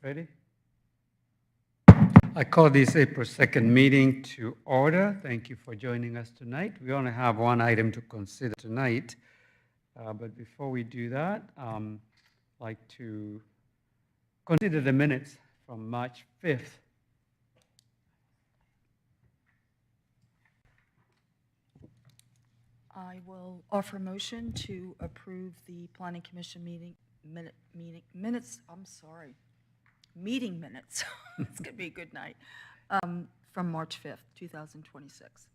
Ready? I call this April 2nd meeting to order. Thank you for joining us tonight. We only have one item to consider tonight. But before we do that, I'd like to consider the minutes from March 5th. I will offer a motion to approve the Planning Commission meeting minutes. It's going to be a good night. From March 5th, 2026.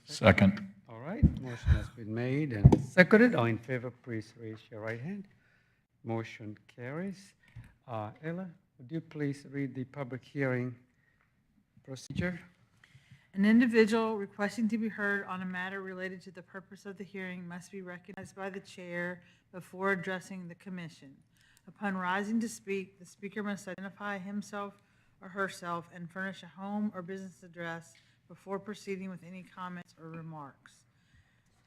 Second. All right, motion has been made and seconded. All in favor, please raise your right hand. Motion carries. Ella, would you please read the public hearing procedure? An individual requesting to be heard on a matter related to the purpose of the hearing must be recognized by the chair before addressing the commission. Upon rising to speak, the speaker must identify himself or herself and furnish a home or business address before proceeding with any comments or remarks.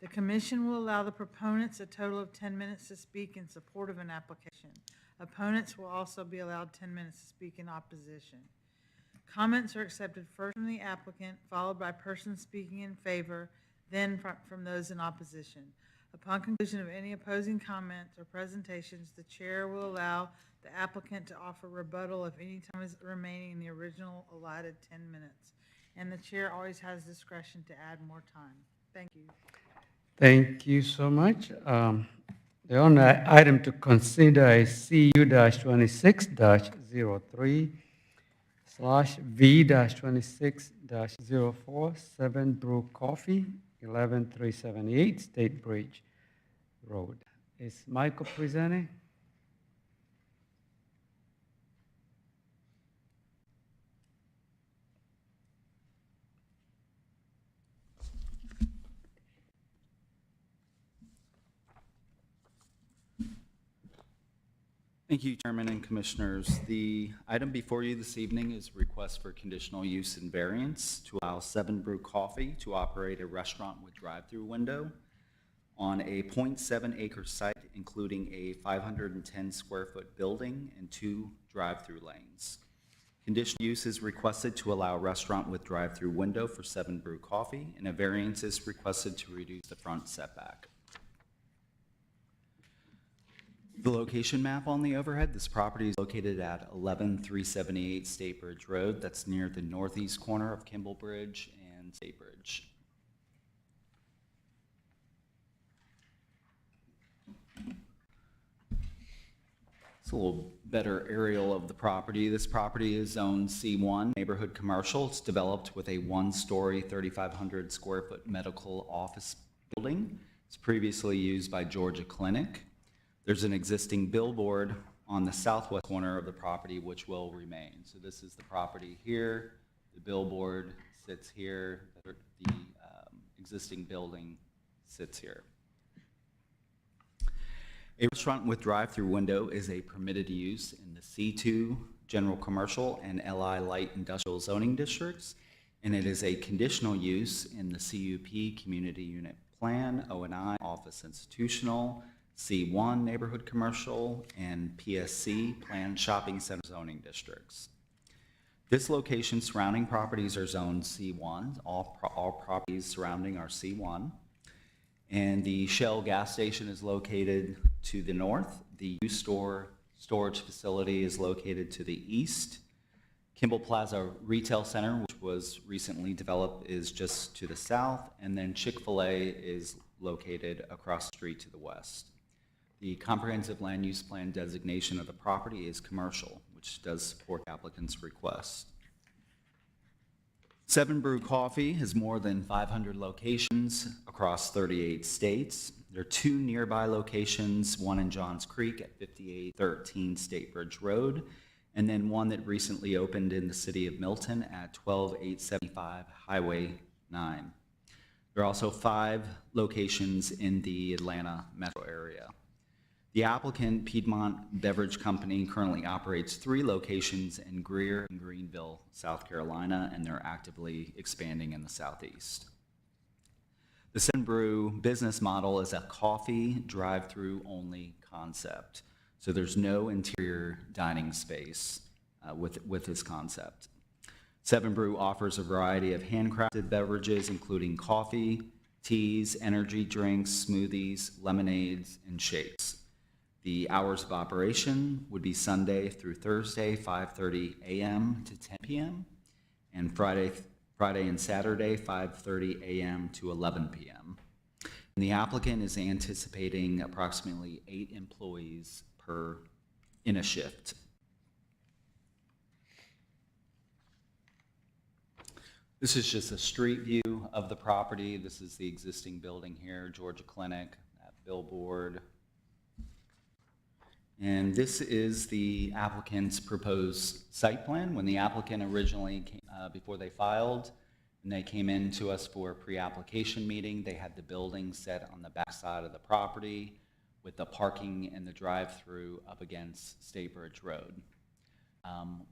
The commission will allow the proponents a total of 10 minutes to speak in support of an application. Opponents will also be allowed 10 minutes to speak in opposition. Comments are accepted first from the applicant, followed by persons speaking in favor, then from those in opposition. Upon conclusion of any opposing comments or presentations, the chair will allow the applicant to offer rebuttal if any time is remaining in the original allotted 10 minutes. And the chair always has discretion to add more time. Thank you. Thank you so much. The only item to consider is CU-26-03/V-26-04, 7 Brew Coffee, 11378 State Bridge Road. Is Michael presenting? Thank you, Chairman and Commissioners. The item before you this evening is a request for conditional use and variance to allow 7 Brew Coffee to operate a restaurant with drive-through window on a 0.7 acre site, including a 510 square foot building and 2 drive-through lanes. Conditional use is requested to allow a restaurant with drive-through window for 7 Brew Coffee, and a variance is requested to reduce the front setback. The location map on the overhead, this property is located at 11378 State Bridge Road. That's near the northeast corner of Kimball Bridge and State Bridge. It's a little better aerial of the property. This property is zoned C1, neighborhood commercial. It's developed with a 1-story, 3,500 square foot medical office building. It's previously used by Georgia Clinic. There's an existing billboard on the southwest corner of the property which will remain. So this is the property here, the billboard sits here, the existing building sits here. A restaurant with drive-through window is a permitted use in the C2 General Commercial and LI Light Industrial zoning districts, and it is a conditional use in the CUP Community Unit Plan, O&I, Office Institutional, C1 Neighborhood Commercial, and PSC Planned Shopping Center zoning districts. This location surrounding properties are zoned C1. All properties surrounding are C1. And the Shell gas station is located to the north. The U-Store storage facility is located to the east. Kimball Plaza Retail Center, which was recently developed, is just to the south. And then Chick-fil-A is located across the street to the west. The comprehensive land use plan designation of the property is commercial, which does support the applicant's request. 7 Brew Coffee has more than 500 locations across 38 states. There are 2 nearby locations, one in Johns Creek at 5813 State Bridge Road, and then one that recently opened in the city of Milton at 12875 Highway 9. There are also 5 locations in the Atlanta metro area. The applicant, Piedmont Beverage Company, currently operates 3 locations in Greer and Greenville, South Carolina, and they're actively expanding in the southeast. The Seven Brew business model is a coffee drive-through only concept. So there's no interior dining space with this concept. Seven Brew offers a variety of handcrafted beverages, including coffee, teas, energy drinks, smoothies, lemonades, and shakes. The hours of operation would be Sunday through Thursday, 5:30 a.m. to 10 p.m., and Friday and Saturday, 5:30 a.m. to 11 p.m. And the applicant is anticipating approximately 8 employees in a shift. This is just a street view of the property. This is the existing building here, Georgia Clinic, that billboard. And this is the applicant's proposed site plan. When the applicant originally came, before they filed, and they came in to us for a pre-application meeting, they had the building set on the back side of the property with the parking and the drive-through up against State Bridge Road.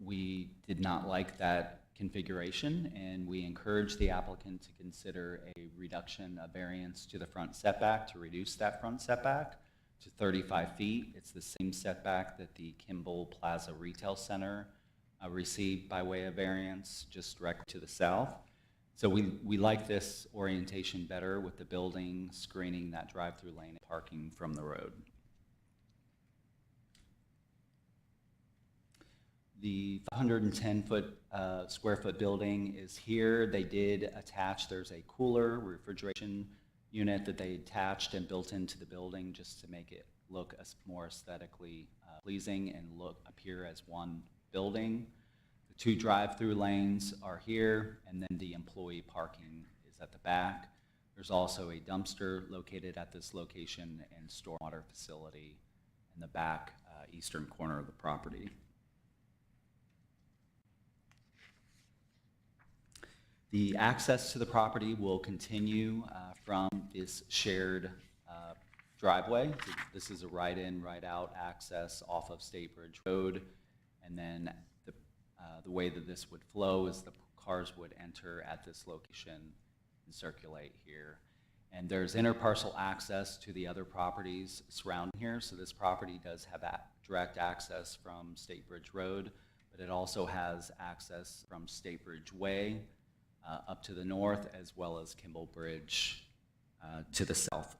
We did not like that configuration, and we encouraged the applicant to consider a reduction of variance to the front setback to reduce that front setback to 35 feet. It's the same setback that the Kimball Plaza Retail Center received by way of variance, just direct to the south. So we like this orientation better with the building screening that drive-through lane and parking from the road. The 110 square foot building is here. They did attach, there's a cooler refrigeration unit that they attached and built into the building just to make it look more aesthetically pleasing and appear as one building. The 2 drive-through lanes are here, and then the employee parking is at the back. There's also a dumpster located at this location and stormwater facility in the back eastern corner of the property. The access to the property will continue from this shared driveway. This is a right-in, right-out access off of State Bridge Road, and then the way that this would flow is the cars would enter at this location and circulate here. And there's interparcel access to the other properties surrounding here, so this property does have direct access from State Bridge Road, but it also has access from State Bridge Way up to the north, as well as Kimball Bridge to the south.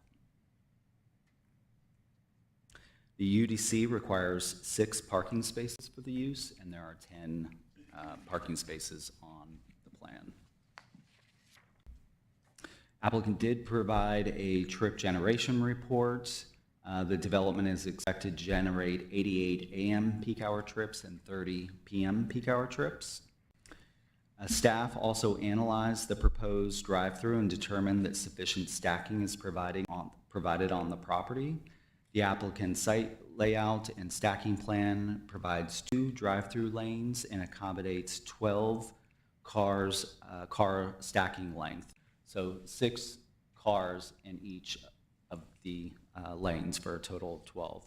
The UDC requires 6 parking spaces for the use, and there are 10 parking spaces on the plan. Applicant did provide a trip generation report. The development is expected to generate 88 a.m. peak hour trips and 30 p.m. peak hour trips. Staff also analyzed the proposed drive-through and determined that sufficient stacking is provided on the property. The applicant's site layout and stacking plan provides 2 drive-through lanes and accommodates 12 car stacking length. So 6 cars in each of the lanes for a total of 12.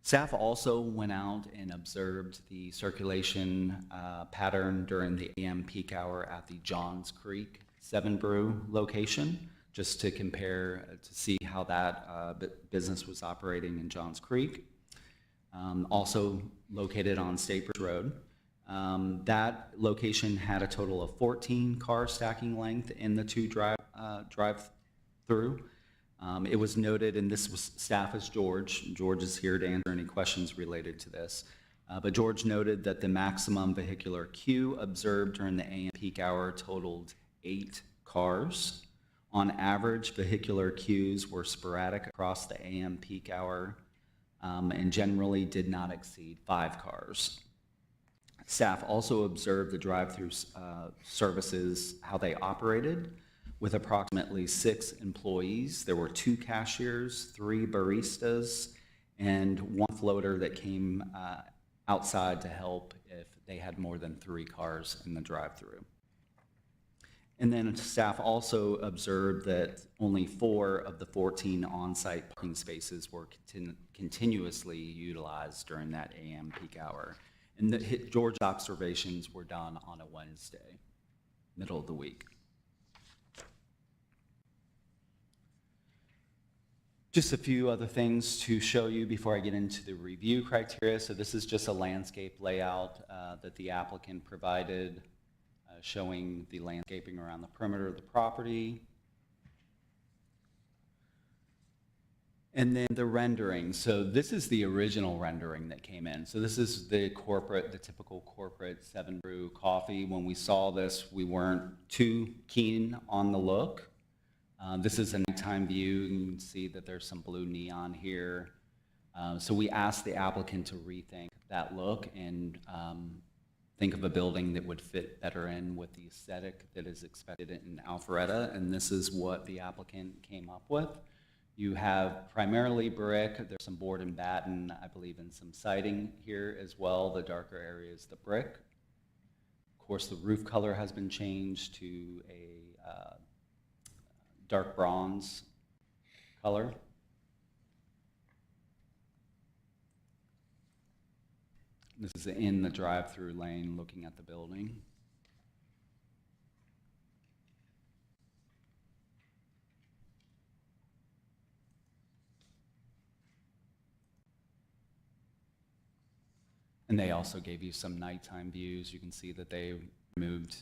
Staff also went out and observed the circulation pattern during the AM peak hour at the Johns Creek Seven Brew location, just to compare to see how that business was operating in Johns Creek. Also located on State Bridge Road. That location had a total of 14 car stacking length in the 2 drive-through. It was noted, and this was staff is George. George is here to answer any questions related to this. But George noted that the maximum vehicular queue observed during the AM peak hour totaled 8 cars. On average, vehicular queues were sporadic across the AM peak hour and generally did not exceed 5 cars. Staff also observed the drive-through services, how they operated. With approximately 6 employees, there were 2 cashiers, 3 baristas, and 1 floater that came outside to help if they had more than 3 cars in the drive-through. And then staff also observed that only 4 of the 14 on-site parking spaces were continuously utilized during that AM peak hour. And George's observations were done on a Wednesday, middle of the week. Just a few other things to show you before I get into the review criteria. So this is just a landscape layout that the applicant provided, showing the landscaping around the perimeter of the property. And then the rendering. So this is the original rendering that came in. So this is the typical corporate 7 Brew coffee. When we saw this, we weren't too keen on the look. This is a nighttime view. You can see that there's some blue neon here. So we asked the applicant to rethink that look and think of a building that would fit better in with the aesthetic that is expected in Alpharetta. And this is what the applicant came up with. You have primarily brick. There's some board and batten, I believe, and some siding here as well. The darker area is the brick. Of course, the roof color has been changed to a dark bronze color. This is in the drive-through lane looking at the building. And they also gave you some nighttime views. You can see that they removed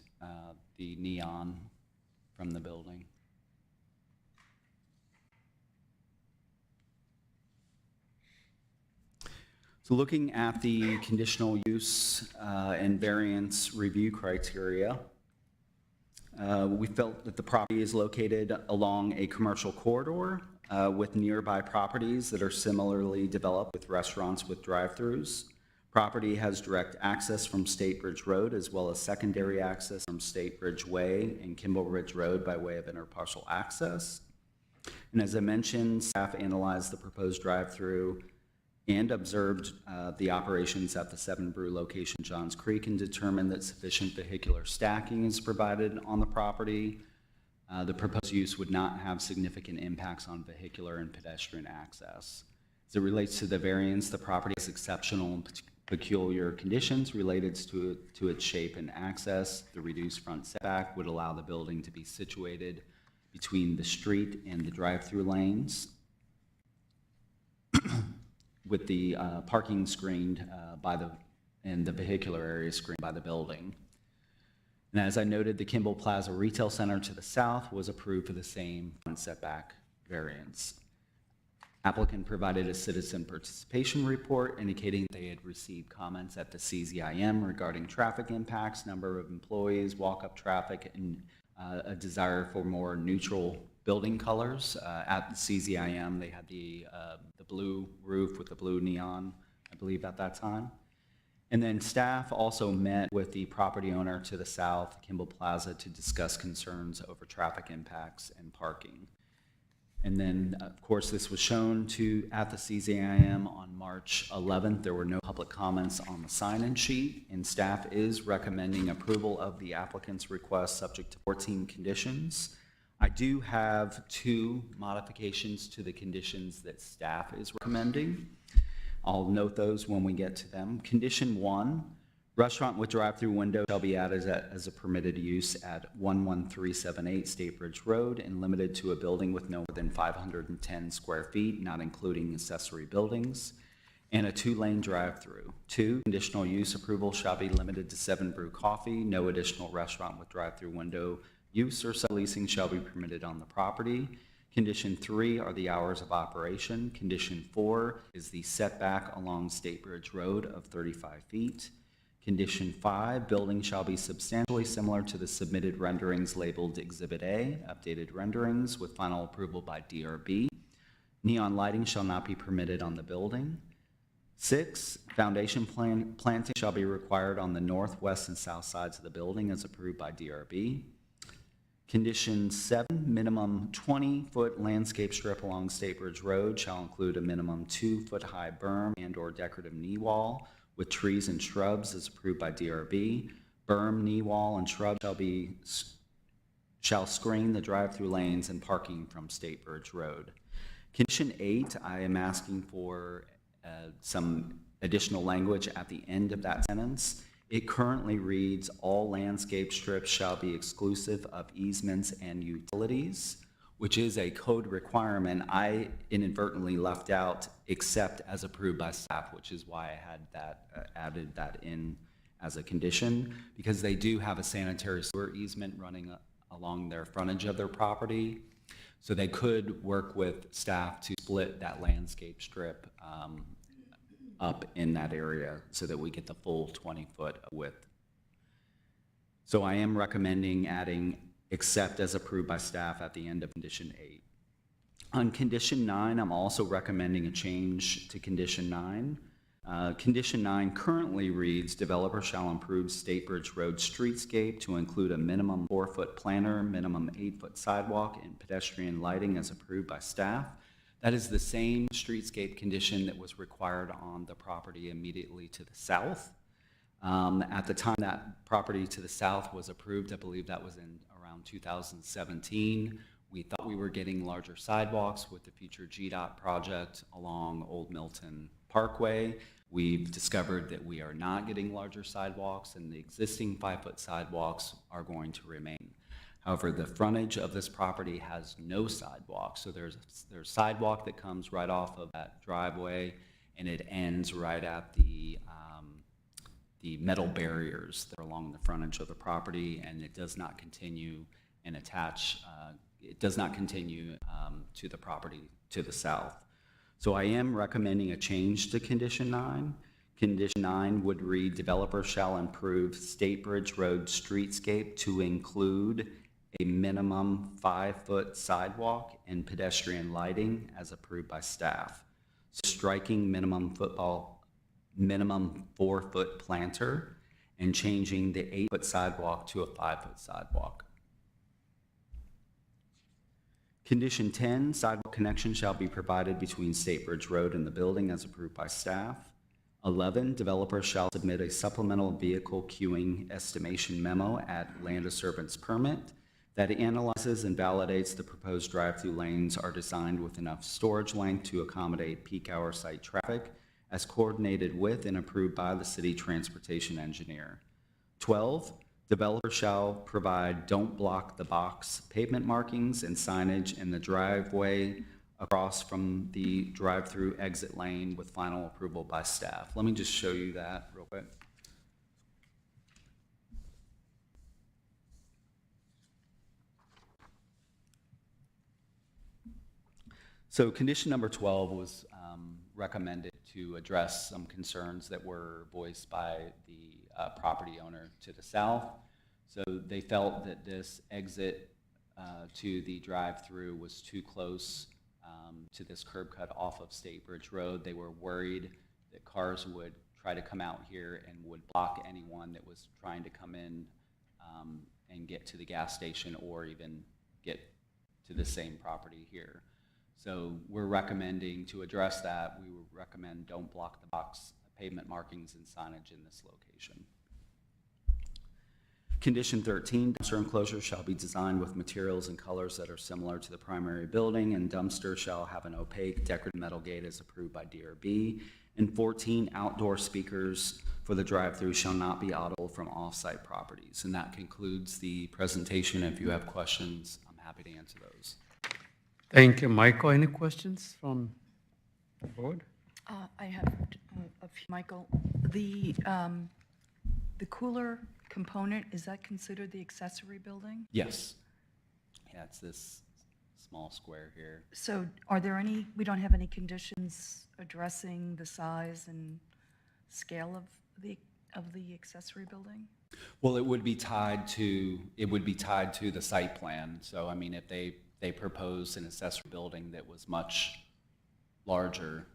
the neon from the building. So looking at the conditional use and variance review criteria, we felt that the property is located along a commercial corridor with nearby properties that are similarly developed with restaurants with drive-throughs. Property has direct access from State Bridge Road as well as secondary access from State Bridge Way and Kimball Ridge Road by way of interparcel access. And as I mentioned, staff analyzed the proposed drive-through and observed the operations at the 7 Brew location, Johns Creek, and determined that sufficient vehicular stacking is provided on the property. The proposed use would not have significant impacts on vehicular and pedestrian access. As it relates to the variance, the property has exceptional and peculiar conditions related to its shape and access. The reduced front setback would allow the building to be situated between the street and the drive-through lanes, with the parking screened and the vehicular area screened by the building. And as I noted, the Kimball Plaza Retail Center to the south was approved for the same front setback variance. Applicant provided a citizen participation report indicating they had received comments at the CZIM regarding traffic impacts, number of employees, walk-up traffic, and a desire for more neutral building colors. At the CZIM, they had the blue roof with the blue neon, I believe, at that time. And then staff also met with the property owner to the south, Kimball Plaza, to discuss concerns over traffic impacts and parking. And then, of course, this was shown at the CZIM on March 11th. There were no public comments on the sign-in sheet, and staff is recommending approval of the applicant's request subject to 14 conditions. I do have 2 modifications to the conditions that staff is recommending. I'll note those when we get to them. Condition 1, restaurant with drive-through window shall be added as a permitted use at 11378 State Bridge Road and limited to a building with no more than 510 square feet, not including accessory buildings, and a 2-lane drive-through. 2, conditional use approval shall be limited to 7 Brew Coffee. No additional restaurant with drive-through window use or subleasing shall be permitted on the property. Condition 3 are the hours of operation. Condition 4 is the setback along State Bridge Road of 35 feet. Condition 5, building shall be substantially similar to the submitted renderings labeled Exhibit A, updated renderings with final approval by DRB. Neon lighting shall not be permitted on the building. 6, foundation planting shall be required on the north, west, and south sides of the building as approved by DRB. Condition 7, minimum 20-foot landscape strip along State Bridge Road shall include a minimum 2-foot-high berm and/or decorative knee wall with trees and shrubs as approved by DRB. Berm, knee wall, and shrubs shall screen the drive-through lanes and parking from State Bridge Road. Condition 8, I am asking for some additional language at the end of that sentence. It currently reads, all landscape strips shall be exclusive of easements and utilities. which is a code requirement, I inadvertently left out except as approved by staff, which is why I had that, added that in as a condition, because they do have a sanitary sewer easement running along their frontage of their property. So they could work with staff to split that landscape strip up in that area so that we get the full 20-foot width. So I am recommending adding except as approved by staff at the end of condition 8. On condition 9, I'm also recommending a change to condition 9. Condition 9 currently reads, developer shall improve State Bridge Road streetscape to include a minimum 4-foot planter, minimum 8-foot sidewalk, and pedestrian lighting as approved by staff. That is the same streetscape condition that was required on the property immediately to the south. At the time that property to the south was approved, I believe that was in around 2017, we thought we were getting larger sidewalks with the future GDOT project along Old Milton Parkway. We've discovered that we are not getting larger sidewalks, and the existing 5-foot sidewalks are going to remain. However, the frontage of this property has no sidewalk, so there's a sidewalk that comes right off of that driveway, and it ends right at the metal barriers that are along the frontage of the property, and it does not continue and attach. It does not continue to the property to the south. So I am recommending a change to condition 9. Condition 9 would read, developer shall improve State Bridge Road streetscape to include a minimum 5-foot sidewalk and pedestrian lighting as approved by staff. So striking minimum 4-foot planter and changing the 8-foot sidewalk to a 5-foot sidewalk. Condition 10, sidewalk connection shall be provided between State Bridge Road and the building as approved by staff. 11, developer shall submit a supplemental vehicle queuing estimation memo at land disturbance permit that analyzes and validates the proposed drive-through lanes are designed with enough storage length to accommodate peak hour site traffic as coordinated with and approved by the city transportation engineer. 12, developer shall provide don't block the box pavement markings and signage in the driveway across from the drive-through exit lane with final approval by staff. Let me just show you that real quick. So condition number 12 was recommended to address some concerns that were voiced by the property owner to the south. So they felt that this exit to the drive-through was too close to this curb cut off of State Bridge Road. They were worried that cars would try to come out here and would block anyone that was trying to come in and get to the gas station or even get to the same property here. So we're recommending to address that, we would recommend don't block the box pavement markings and signage in this location. Condition 13, dumpster enclosure shall be designed with materials and colors that are similar to the primary building, and dumpster shall have an opaque decorative metal gate as approved by DRB. And 14, outdoor speakers for the drive-through shall not be audible from off-site properties. And that concludes the presentation. If you have questions, I'm happy to answer those. Thank you, Michael. Any questions from the board? I have a few, Michael. The cooler component, is that considered the accessory building? Yes. Yeah, it's this small square here. So are there any, we don't have any conditions addressing the size and scale of the accessory building? Well, it would be tied to the site plan. So, I mean, if they proposed an accessory building that was much larger,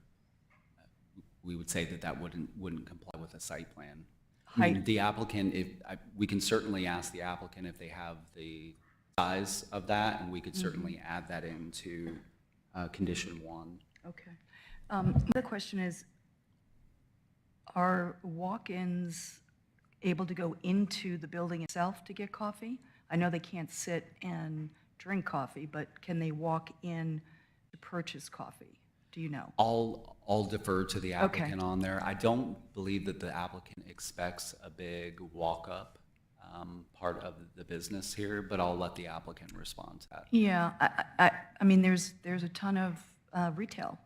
we would say that wouldn't comply with a site plan. I mean, the applicant, we can certainly ask the applicant if they have the size of that, and we could certainly add that into condition 1. Okay. The question is, are walk-ins able to go into the building itself to get coffee? I know they can't sit and drink coffee, but can they walk in to purchase coffee? Do you know? I'll defer to the applicant on there. I don't believe that the applicant expects a big walk-up. part of the business here, but I'll let the applicant respond to that. Yeah, I mean, there's a ton of retail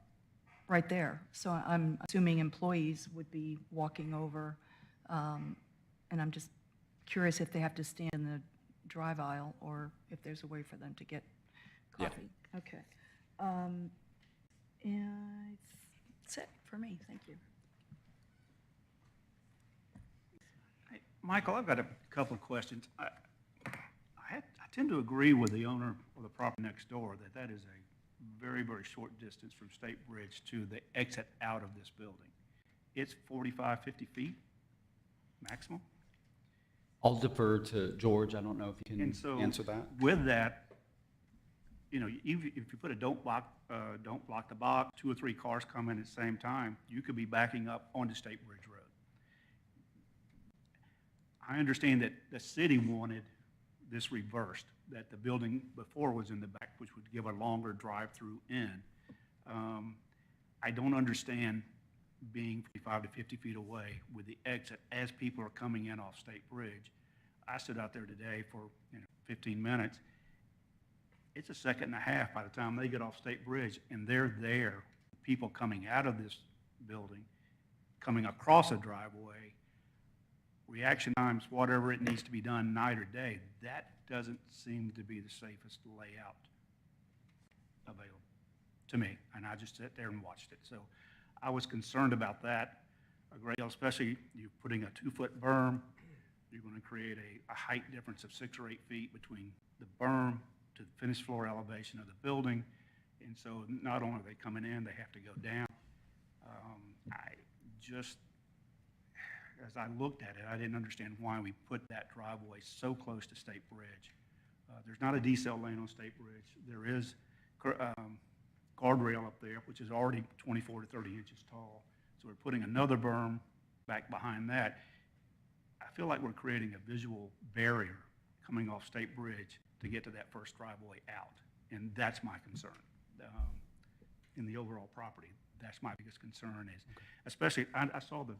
right there, so I'm assuming employees would be walking over, and I'm just curious if they have to stand in the drive aisle, or if there's a way for them to get Yeah. coffee. Okay. And that's it for me, thank you. Hey, Michael, I've got a couple of questions. I tend to agree with the owner of the property next door that that is a very, very short distance from State Bridge to the exit out of this building. It's 45, 50 feet maximum. I'll defer to George. I don't know if you And can so answer that. with that, you know, even if you put a don't block the box, 2 or 3 cars come in at the same time, you could be backing up onto State Bridge Road. I understand that the city wanted this reversed, that the building before was in the back, which would give a longer drive-through in. I don't understand being 45 to 50 feet away with the exit as people are coming in off State Bridge. I stood out there today for 15 minutes. It's a second and a half by the time they get off State Bridge, and they're there, people coming out of this building, coming across a driveway, reaction times, whatever it needs to be done, night or day, that doesn't seem to be the safest layout available to me. And I just sat there and watched it. So I was concerned about that a great deal, especially you putting a 2-foot berm. You're going to create a height difference of 6 or 8 feet between the berm to the finished floor elevation of the building. And so not only are they coming in, they have to go down. As I looked at it, I didn't understand why we put that driveway so close to State Bridge. There's not a decel lane on State Bridge. There is guardrail up there, which is already 24 to 30 inches tall. So we're putting another berm back behind that. I feel like we're creating a visual barrier coming off State Bridge to get to that first driveway out. And that's my concern in the overall property. That's my biggest concern is, especially, I saw the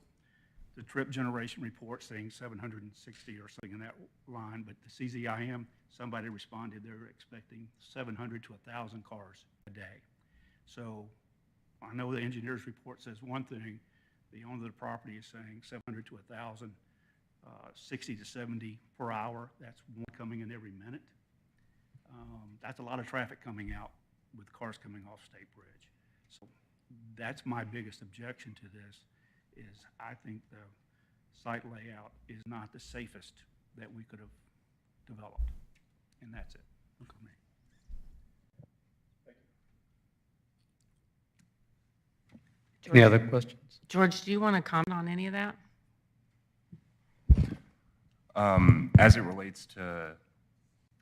trip generation report saying 760 or something in that line, but the CZIM, somebody responded they're expecting 700 to 1,000 cars a day. So I know the engineer's report says one thing, the owner of the property is saying 700 to 1,000, 60 to 70 per hour. That's one coming in every minute. That's a lot of traffic coming out with cars coming off State Bridge. So that's my biggest objection to this, is I think the site layout is not the safest that we could have developed. And that's it for me. Any other questions? George, do you want to comment on any of that? As it relates to,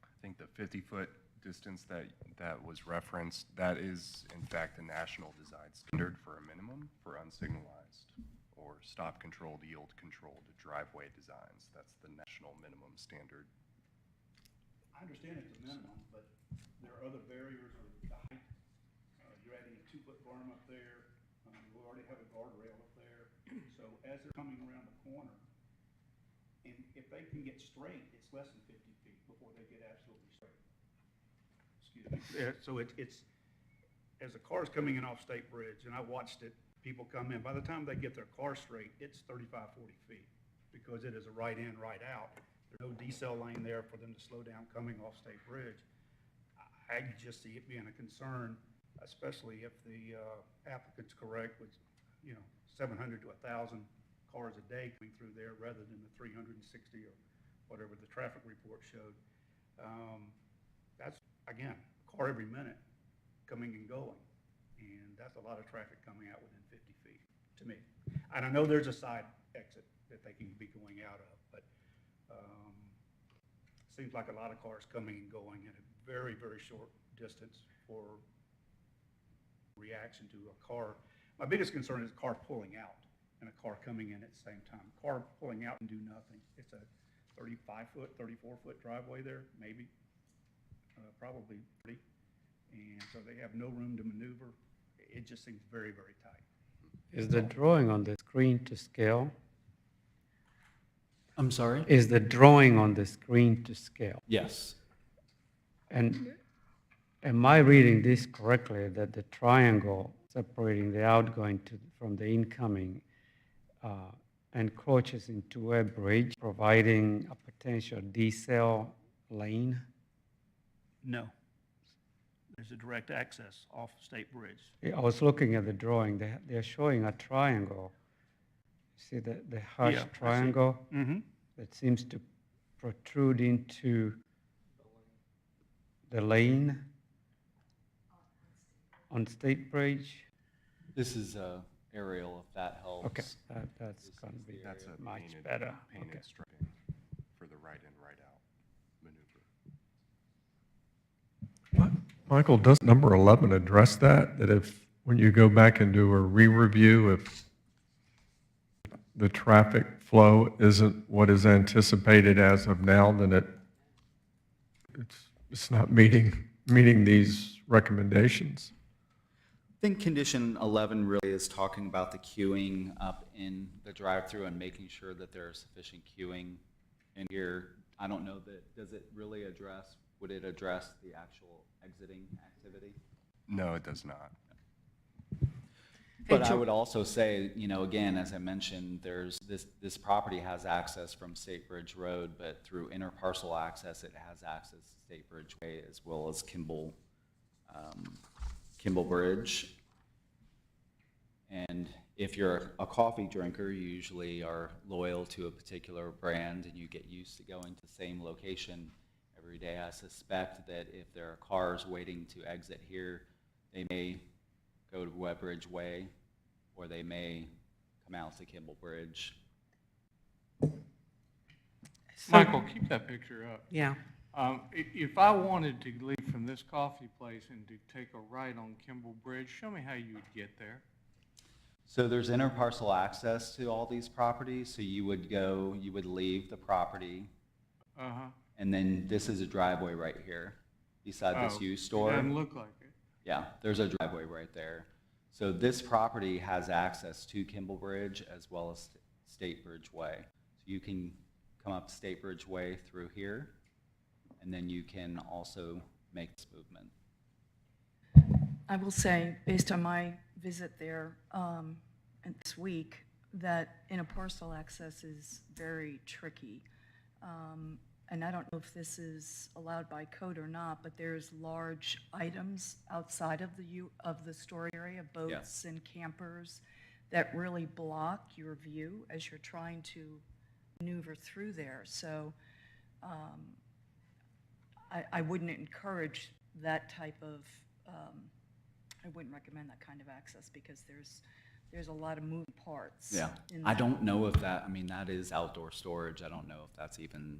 I think, the 50-foot distance that was referenced, that is, in fact, the national design standard for a minimum for unsignalized or stop-controlled, yield-controlled driveway designs. That's the national minimum standard. I understand it's a minimum, but there are other barriers with the height. You're adding a 2-foot berm up there. We already have a guardrail up there. So as they're coming around the corner, and if they can get straight, it's less than 50 feet before they get absolutely straight. Excuse me. So it's, as the car's coming in off State Bridge, and I watched it, people come in, by the time they get their car straight, it's 35, 40 feet, because it is a right in, right out. There's no decel lane there for them to slow down coming off State Bridge. I just see it being a concern, especially if the applicant's correct with, 700 to 1,000 cars a day coming through there rather than the 360 or whatever the traffic report showed. That's, again, a car every minute coming and going. And that's a lot of traffic coming out within 50 feet to me. And I know there's a side exit that they can be going out of, but seems like a lot of cars coming and going in a very, very short distance for reaction to a car. My biggest concern is a car pulling out and a car coming in at the same time. Car pulling out and do nothing. It's a 35-foot, 34-foot driveway there, maybe, probably 30. And so they have no room to maneuver. It just seems very, very tight. Is the drawing on the screen to scale? I'm sorry? Is the drawing on the screen to scale? Yes. And am I reading this correctly, that the triangle separating the outgoing from the incoming encroaches into a bridge, providing a potential decel lane? No. There's a direct access off State Bridge. Yeah, I was looking at the drawing, they're showing a triangle. See the Yeah, I hashed see. triangle Mm-hmm. that seems to protrude into the lane on State Bridge? This is a aerial, if that helps. Okay, that's going to be That's a much painted- better. Okay. Painted striping for the right in, right out maneuver. Michael, does number 11 address that? That if, when you go back and do a re-review, if the traffic flow isn't what is anticipated as of now, then it's not meeting these recommendations? I think condition 11 really is talking about the queuing up in the drive-through and making sure that there is sufficient queuing in here. I don't know that, does it really address, would it address the actual exiting activity? No, it does not. But I would also say, you know, again, as I mentioned, there's this property has access from State Bridge Road, but through interparcel access, it has access to State Bridge Way as well as Kimball Bridge. And if you're a coffee drinker, you usually are loyal to a particular brand and you get used to going to the same location every day. I suspect that if there are cars waiting to exit here, they may go to Webbridge Way, or they may come out to Kimball Bridge. Michael, keep that picture up. Yeah. If I wanted to leave from this coffee place and to take a right on Kimball Bridge, show me how you would get there. So there's interparcel access to all these properties, so you would leave the property, Uh-huh. and then this is a driveway right here, beside this Oh, used store. It doesn't look like it. Yeah, there's a driveway right there. So this property has access to Kimball Bridge as well as State Bridge Way. So you can come up State Bridge Way through here, and then you can also make this movement. I will say, based on my visit there and this week, that interparcel access is very tricky. And I don't know if this is allowed by code or not, but there's large items outside of the store area, boats and campers, that really block your view as you're trying to maneuver through there. So I wouldn't encourage that type of, I wouldn't recommend that kind of access because there's a lot of moving parts. Yeah, in I that. don't know if that, I mean, that is outdoor storage. I don't know if that's even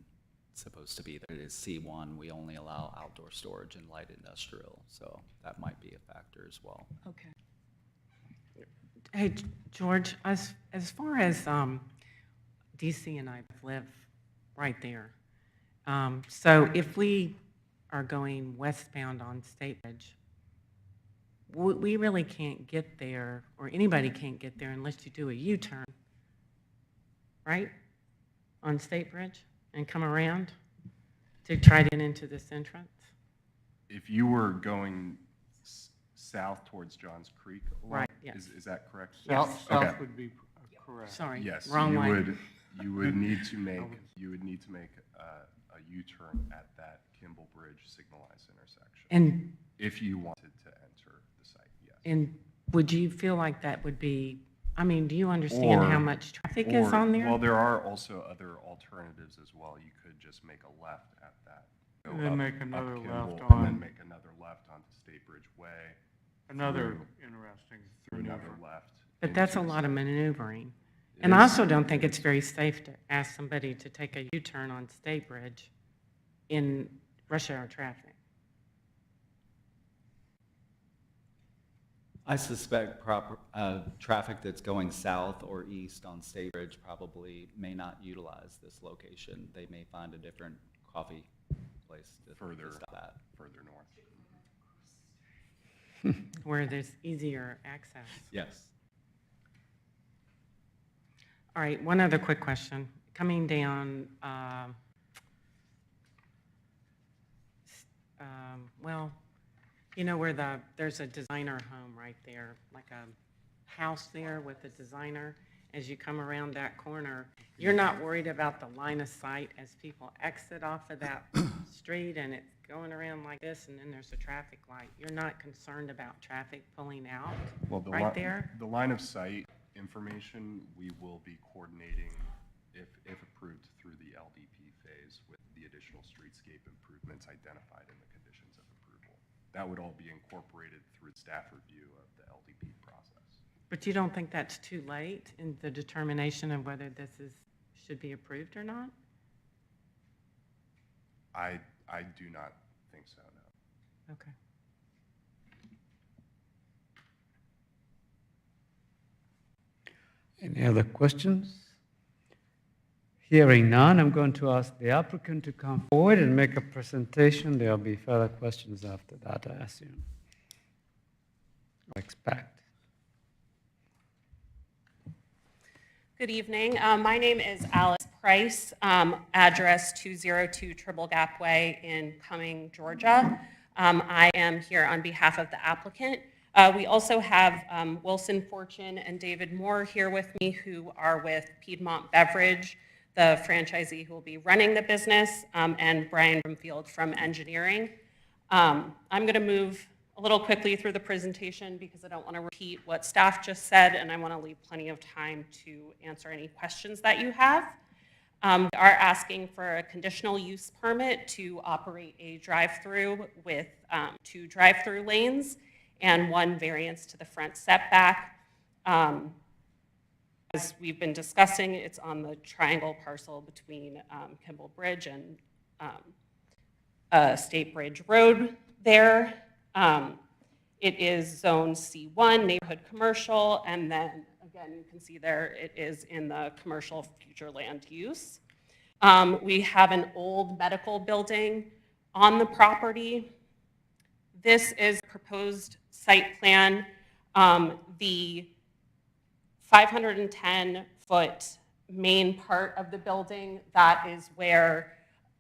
supposed to be, that it is C1. We only allow outdoor storage in light industrial, so that might be a factor as well. Okay. Hey, George, as far as DC and I live right there. So if we are going westbound on State Bridge, we really can't get there, or anybody can't get there unless you do a U-turn, right? On State Bridge and come around to try to get into this entrance? If you were going south towards Johns Creek a lot, Right, yes. is that correct? South Okay. would be correct. Sorry, Yes, wrong you way. you would need to make a U-turn at that Kimball Bridge signalized intersection. And If you wanted to enter the site, yes. And would you feel like that would be, I mean, do you understand how Or- much traffic is on there? Well, there are also other alternatives as well. You could just make a left at that. go And then up- make up another Kimball, left And then on- make another left onto State Bridge Way, Another Through- interesting another maneuver. left. But that's a into- lot of maneuvering. It And I is- also don't think it's very safe to ask somebody to take a U-turn on State Bridge in rush hour traffic. I suspect traffic that's going south or east on State Bridge probably may not utilize this location. They may find a different coffee place to Further. stop at. Further north. Where there's easier access. Yes. All right, one other quick question. coming down, well, you know where there's a designer home right there, like a house there with a designer. As you come around that corner, you're not worried about the line of sight as people exit off of that street and it's going around like this and then there's a traffic light. You're not concerned about traffic pulling out Well, right there? The line of sight information, we will be coordinating, if approved, through the LDP phase with the additional streetscape improvements identified in the conditions of approval. That would all be incorporated through staff review of the LDP process. But you don't think that's too late in the determination of whether this should be approved or not? I do not think so, no. Okay. Any other questions? Hearing none, I'm going to ask the applicant to come forward and make a presentation. There'll be further questions after that, I assume. I expect. Good evening. My name is Alice Price, address 202 Triple Gap Way in Cumming, Georgia. I am here on behalf of the applicant. We also have Wilson Fortune and David Moore here with me, who are with Piedmont Beverage, the franchisee who will be running the business, and Brian Brumfield from engineering. I'm going to move a little quickly through the presentation because I don't want to repeat what staff just said, and I want to leave plenty of time to answer any questions that you have. We are asking for a conditional use permit to operate a drive-through with 2 drive-through lanes and 1 variance to the front setback. As we've been discussing, it's on the triangle parcel between Kimball Bridge and State Bridge Road there. It is zone C1, neighborhood commercial, and then again, you can see there it is in the commercial future land use. We have an old medical building on the property. This is proposed site plan. The 510-foot main part of the building, that is where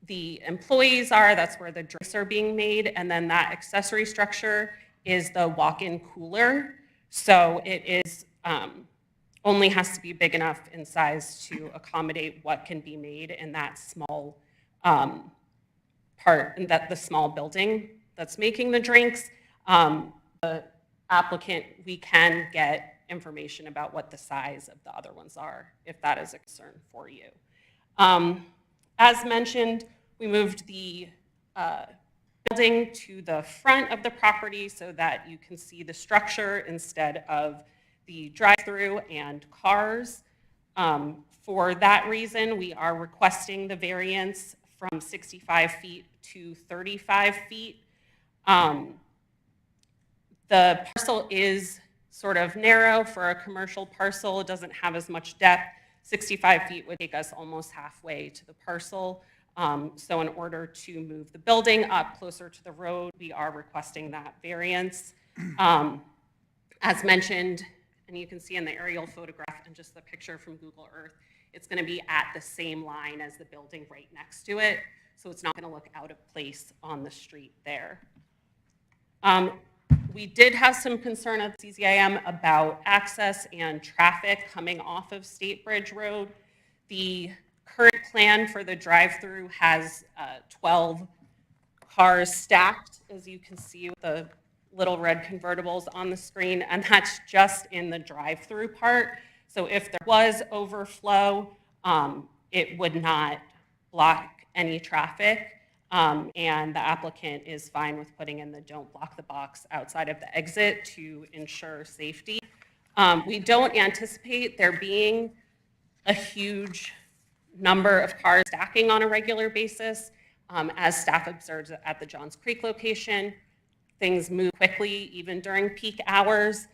the employees are, that's where the drinks are being made, and then that accessory structure is the walk-in cooler. So it is only has to be big enough in size to accommodate what can be made in that small part, the small building that's making the drinks. The applicant, we can get information about what the size of the other ones are, if that is a concern for you. As mentioned, we moved the building to the front of the property so that you can see the structure instead of the drive-through and cars. For that reason, we are requesting the variance from 65 feet to 35 feet. The parcel is sort of narrow for a commercial parcel. It doesn't have as much depth. 65 feet would take us almost halfway to the parcel. So in order to move the building up closer to the road, we are requesting that variance. As mentioned, and you can see in the aerial photograph and just the picture from Google Earth, it's going to be at the same line as the building right next to it. So it's not going to look out of place on the street there. We did have some concern at CZIM about access and traffic coming off of State Bridge Road. The current plan for the drive-through has 12 cars stacked, as you can see with the little red convertibles on the screen, and that's just in the drive-through part. So if there was overflow, it would not block any traffic. And the applicant is fine with putting in the don't block the box outside of the exit to ensure safety. We don't anticipate there being a huge number of cars stacking on a regular basis. As staff observes at the Johns Creek location, things move quickly even during peak hours.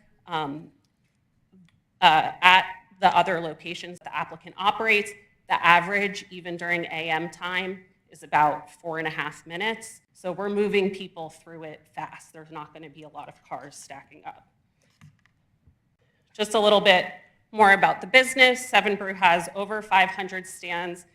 At the other locations the applicant operates, the average, even during AM time, is about 4.5 minutes. So we're moving people through it fast. There's not going to be a lot of cars stacking up. Just a little bit more about the business, Seven Brew has over 500 stands.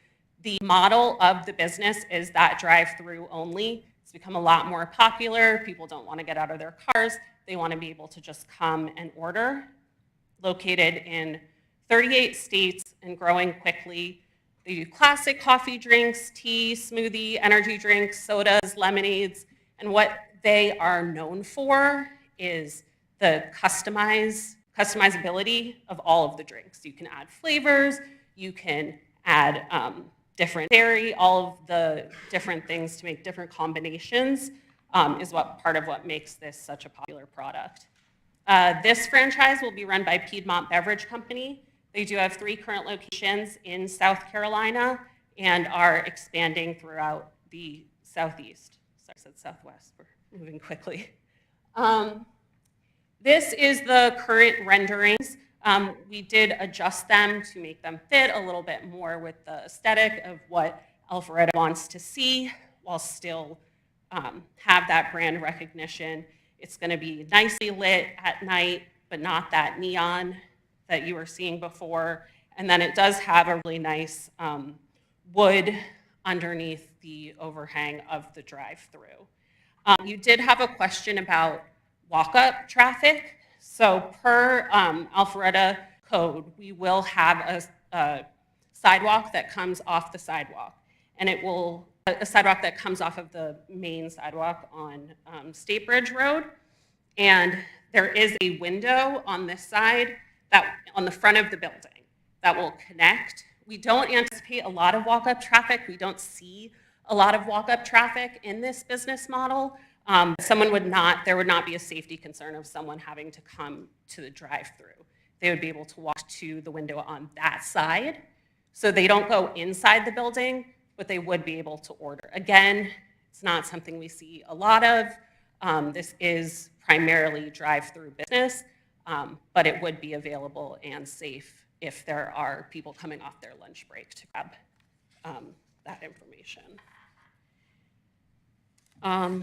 The model of the business is that drive-through only. It's become a lot more popular. People don't want to get out of their cars. They want to be able to just come and order. Located in 38 states and growing quickly. They do classic coffee drinks, tea, smoothie, energy drinks, sodas, lemonades, and what they are known for is the customizability of all of the drinks. You can add flavors, you can add different dairy, all of the different things to make different combinations is part of what makes this such a popular product. This franchise will be run by Piedmont Beverage Company. They do have 3 current locations in South Carolina and are expanding throughout the Southeast. Sorry, I said Southwest, we're moving quickly. This is the current renderings. We did adjust them to make them fit a little bit more with the aesthetic of what Alpharetta wants to see while still have that brand recognition. It's going to be nicely lit at night, but not that neon that you were seeing before. And then it does have a really nice wood underneath the overhang of the drive-through. You did have a question about walk-up traffic. So per Alpharetta code, we will have a sidewalk that comes off the sidewalk. And it will, a sidewalk that comes off of the main sidewalk on State Bridge Road. And there is a window on this side, that on the front of the building, that will connect. We don't anticipate a lot of walk-up traffic. We don't see a lot of walk-up traffic in this business model. There would not be a safety concern of someone having to come to the drive-through. They would be able to walk to the window on that side. So they don't go inside the building, but they would be able to order. Again, it's not something we see a lot of. This is primarily drive-through business, but it would be available and safe if there are people coming off their lunch break to grab that information. I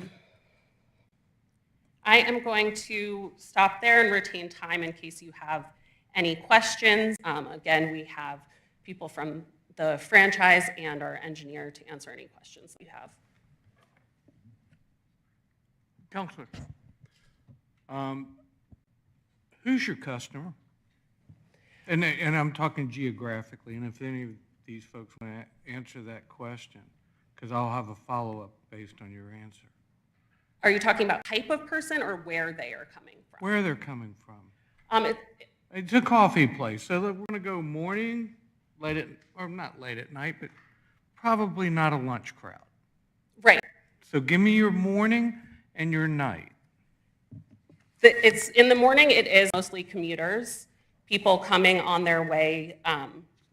am going to stop there and retain time in case you have any questions. Again, we have people from the franchise and our engineer to answer any questions you have. Counselor, who's your customer? And I'm talking geographically, and if any of these folks want to answer that question, because I'll have a follow-up based on your answer. Are you talking about type of person or where they are coming from? Where they're coming from. It's a coffee place, so we're going to go morning, not late at night, but probably not a lunch crowd. Right. So give me your morning and your night. It's in the morning, it is mostly commuters, people coming on their way,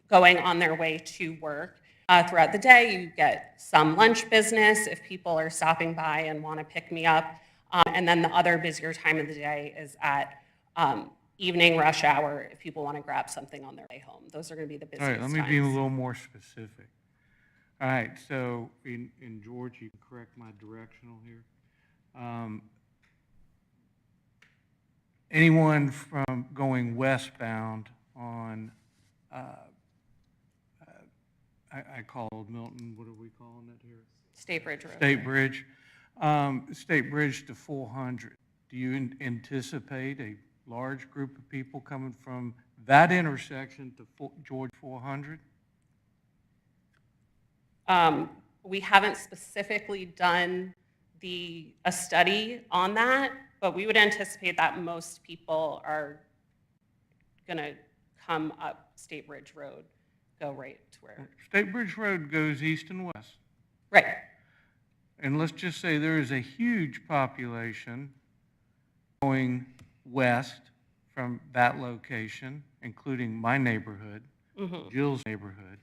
going on their way to work. Throughout the day, you get some lunch business if people are stopping by and want to pick me up. And then the other busier time of the day is at evening rush hour if people want to grab something on their way home. Those are going to be the busiest All right, let me be a little more specific. All right, so in George, you can correct my directional here. Anyone from going westbound on, I called Milton, what are we calling it here? State Bridge Road. State Bridge. State Bridge to 400. Do you anticipate a large group of people coming from that intersection to George 400? We haven't specifically done a study on that, but we would anticipate that most people are going to come up State Bridge Road, go right to where. State Bridge Road goes east and west. Right. And let's just say there is a huge population going west from that location, including my neighborhood, Jill's neighborhood,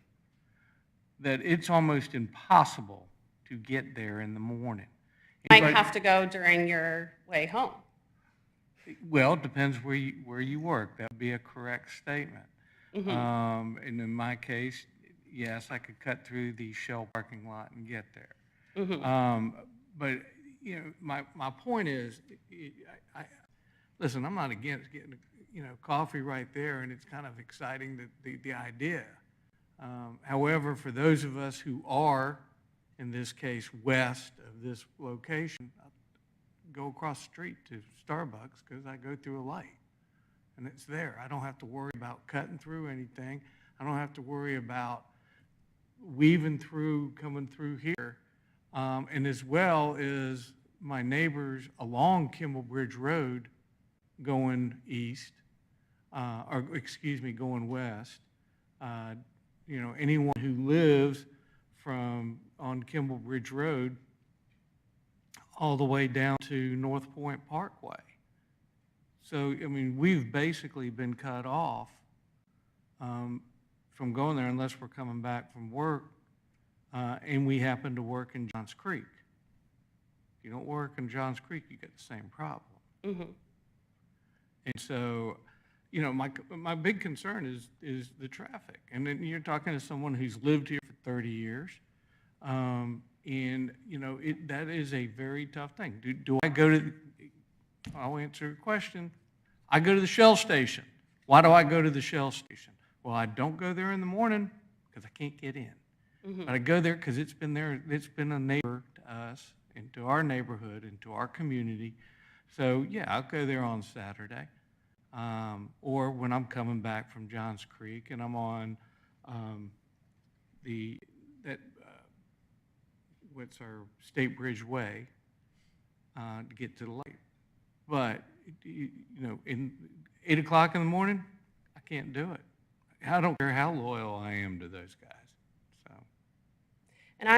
that it's almost impossible to get there in the morning. Might have to go during your way home. Well, it depends where you work. That would be a correct statement. And in my case, yes, I could cut through the Shell parking lot and get there. But my point is, listen, I'm not against coffee right there, and it's kind of exciting, the idea. However, for those of us who are, in this case, west of this location, I go across the street to Starbucks because I go through a light, and it's there. I don't have to worry about cutting through anything. I don't have to worry about weaving through, coming through here. And as well as my neighbors along Kimball Bridge Road going east, going west. Anyone who lives on Kimball Bridge Road all the way down to North Point Parkway. So, I mean, we've basically been cut off from going there unless we're coming back from work, and we happen to work in Johns Creek. If you don't work in Johns Creek, you get the same problem. Mm-hmm. And so, my big concern is the traffic. And then you're talking to someone who's lived here for 30 years. That is a very tough thing. Do I go to, I'll answer your question. I go to the Shell station. Why do I go to the Shell station? Well, I don't go there in the morning because I can't get in. Mm-hmm. But I go there because it's been a neighbor to us and to our neighborhood and to our community. So, yeah, I'll go there on Saturday. Or when I'm coming back from Johns Creek and I'm on what's our State Bridge Way to get to the lake. But, in 8 o'clock in the morning, I can't do it. I don't care how loyal I am to those guys. So. And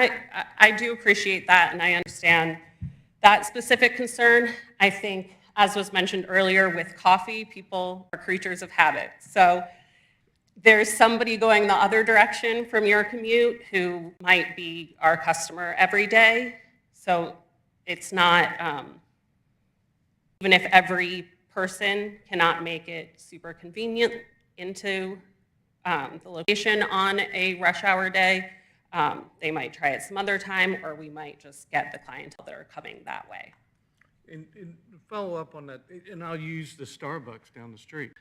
I do appreciate that, and I understand that specific concern. I think, as was mentioned earlier, with coffee, people are creatures of habit. So there's somebody going the other direction from your commute who might be our customer every day. So it's not, even if every person cannot make it super convenient into the location on a rush hour day, they might try it some other time, or we might just get the clientele that are coming that way. And to follow up on that, and I'll use the Starbucks down the street.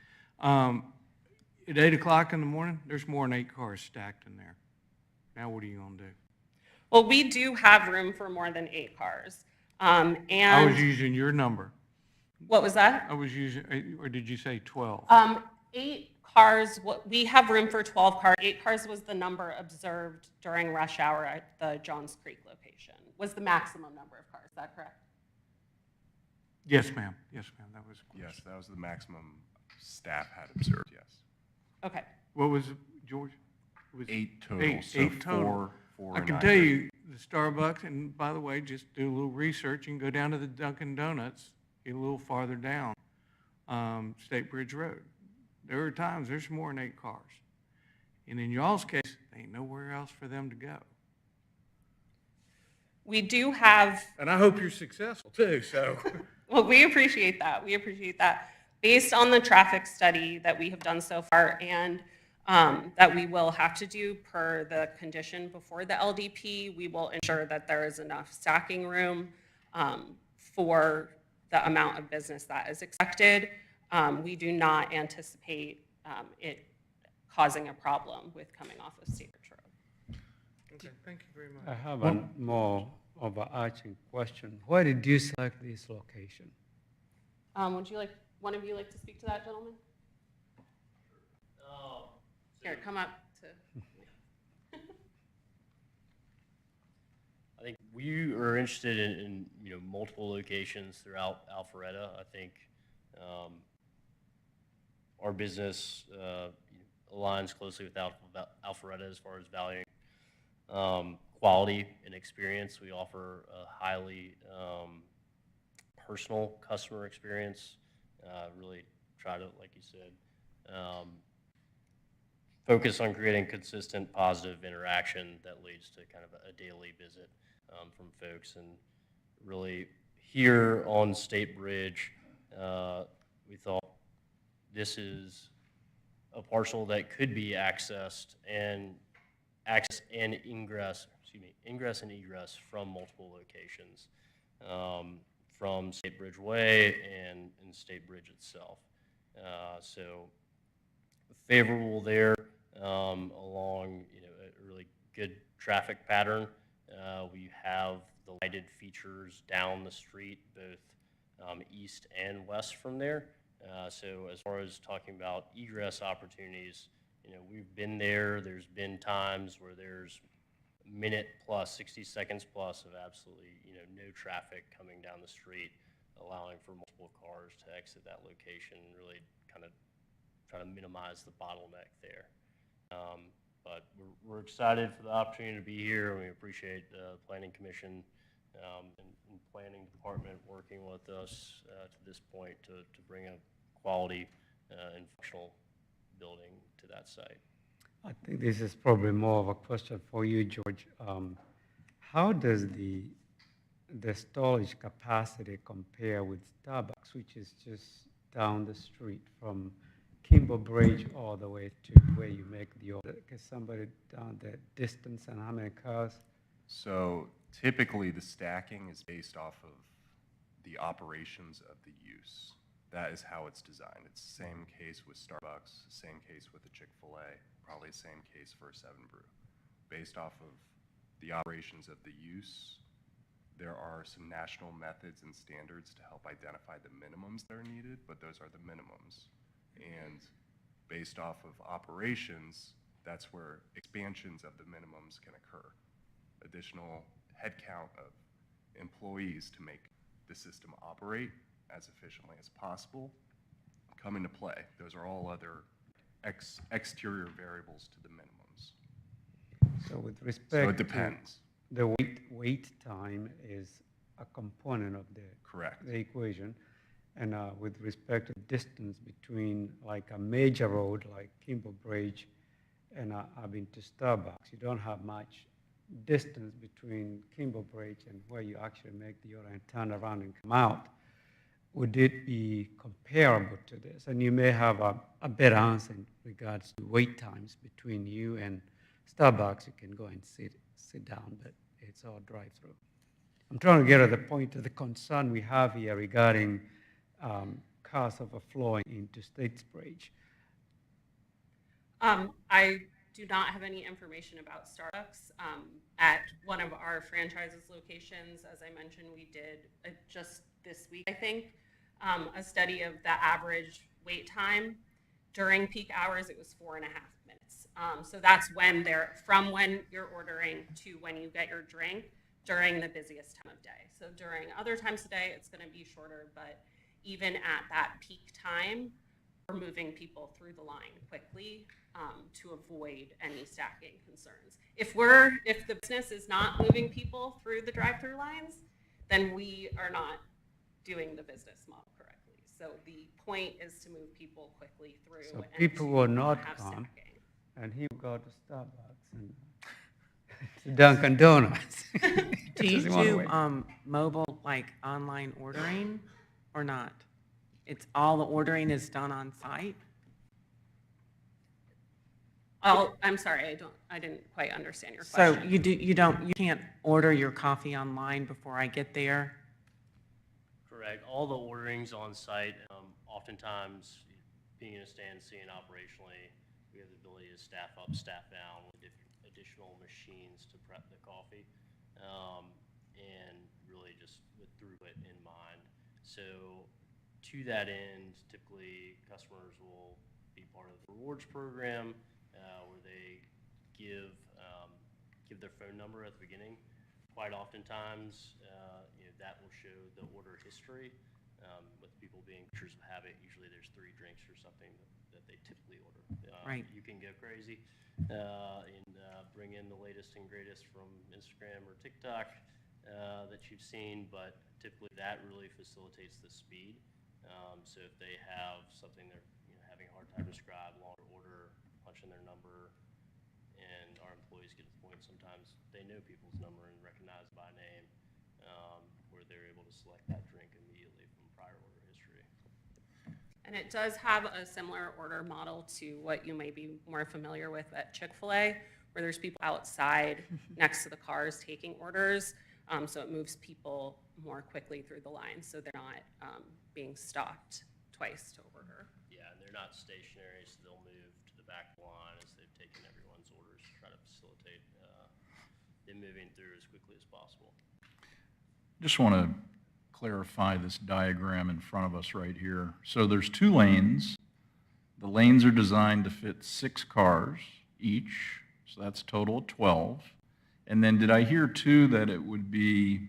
At 8 o'clock in the morning, there's more than 8 cars stacked in there. Now what are you gonna do? Well, we do have room for more than 8 cars. I was And using your number. what was that? I was using, or did you say 12? 8 cars, we have room for 12 cars. 8 cars was the number observed during rush hour at the Johns Creek location, was the maximum number of cars. Is that correct? Yes, ma'am. Yes, ma'am. That was. Yes, that was the maximum staff had observed, yes. Okay. What was it, George? It was 8 total, Eight so total. four I and can I tell heard. you, the Starbucks, and by the way, just do a little research, you can go down to the Dunkin' Donuts, get a little farther down, State Bridge Road. There are times there's more than 8 cars. And in y'all's case, there ain't nowhere else for them to go. We do have, And I hope you're successful too, so. well, we appreciate that. We appreciate that. Based on the traffic study that we have done so far and that we will have to do per the condition before the LDP, we will ensure that there is enough stacking room for the amount of business that is expected. We do not anticipate it causing a problem with coming off of State Ridge Road. Okay, thank you very I much. have a more of an arching question. Why did you select this location? Would you like, one of you like to speak to that, gentleman? Here, come up to. I think we are interested in multiple locations throughout Alpharetta. I think our business aligns closely with Alpharetta as far as valuing quality and experience. We offer a highly personal customer experience. Really try to, like you said, focus on creating consistent positive interaction that leads to kind of a daily visit from folks. And really here on State Bridge, we thought this is a parcel that could be accessed and ingress and egress from multiple locations, from State Bridge Way and State Bridge itself. So favorable there, along, a really good traffic pattern. We have the lighted features down the street, both east and west from there. So as far as talking about egress opportunities, we've been there. There's been times where there's minute plus, 60 seconds plus of absolutely, no traffic coming down the street, allowing for multiple cars to exit that location, really kind of try to minimize the bottleneck there. But we're excited for the opportunity to be here, and we appreciate the Planning Commission and Planning Department working with us to this point to bring a quality and functional building to that site. I think this is probably more of a question for you, George. How does the storage capacity compare with Starbucks, which is just down the street from Kimball Bridge all the way to where you make the order? Because somebody down the distance and how many cars? So typically, the stacking is based off of the operations of the use. That is how it's designed. It's the same case with Starbucks, same case with a Chick-fil-A, probably the same case for a 7 Brew. Based off of the operations of the use, there are some national methods and standards to help identify the minimums that are needed, but those are the minimums. And based off of operations, that's where expansions of the minimums can occur. Additional headcount of employees to make the system operate as efficiently as possible come into play. Those are all other exterior variables to the minimums. So with So respect it depends. the wait time is a component of Correct. the equation. And with respect to distance between like a major road like Kimball Bridge and I've been to Starbucks, you don't have much distance between Kimball Bridge and where you actually make the order and turn around and come out. Would it be comparable to this? And you may have a better answer in regards to wait times between you and Starbucks. You can go and sit down, but it's all drive-through. I'm trying to get at the point of the concern we have here regarding cars overflowing into Statesbridge. I do not have any information about Starbucks. At one of our franchises locations, as I mentioned, we did just this week, I think, a study of the average wait time. During peak hours, it was 4.5 minutes. So that's from when you're ordering to when you get your drink during the busiest time of day. So during other times of day, it's going to be shorter, but even at that peak time, we're moving people through the line quickly to avoid any stacking concerns. If the business is not moving people through the drive-through lines, then we are not doing the business model correctly. So the point is to move people quickly through. So and people to will not have come, stacking. and he will go to Starbucks and to Dunkin' Donuts. Do you Doesn't wanna do wait. mobile, like online ordering or not? It's all the ordering is done on site? I'm sorry, I didn't quite understand your So question. you can't order your coffee online before I get there? Correct. All the ordering's on site. Oftentimes, being in a stand, seeing operationally, we have the ability to staff up, staff down with additional machines to prep the coffee, and really just with throughput in mind. So to that end, typically customers will be part of the rewards program where they give their phone number at the beginning. Quite oftentimes, that will show the order history. With people being creatures of habit, usually there's 3 drinks or something that they typically order. Right. You can go crazy and bring in the latest and greatest from Instagram or TikTok that you've seen, but typically that really facilitates the speed. So if they have something they're having a hard time describe, longer order, punch in their number, and our employees get to the point sometimes they know people's number and recognize by name, where they're able to select that drink immediately from prior order history. And it does have a similar order model to what you may be more familiar with at Chick-fil-A, where there's people outside next to the cars taking orders. So it moves people more quickly through the line, so they're not being stopped twice to order. Yeah, and they're not stationary, so they'll move to the back line as they've taken everyone's orders to try to facilitate them moving through as quickly as possible. Just want to clarify this diagram in front of us right here. So there's 2 lanes. The lanes are designed to fit 6 cars each, so that's total of 12. And then did I hear too that it would be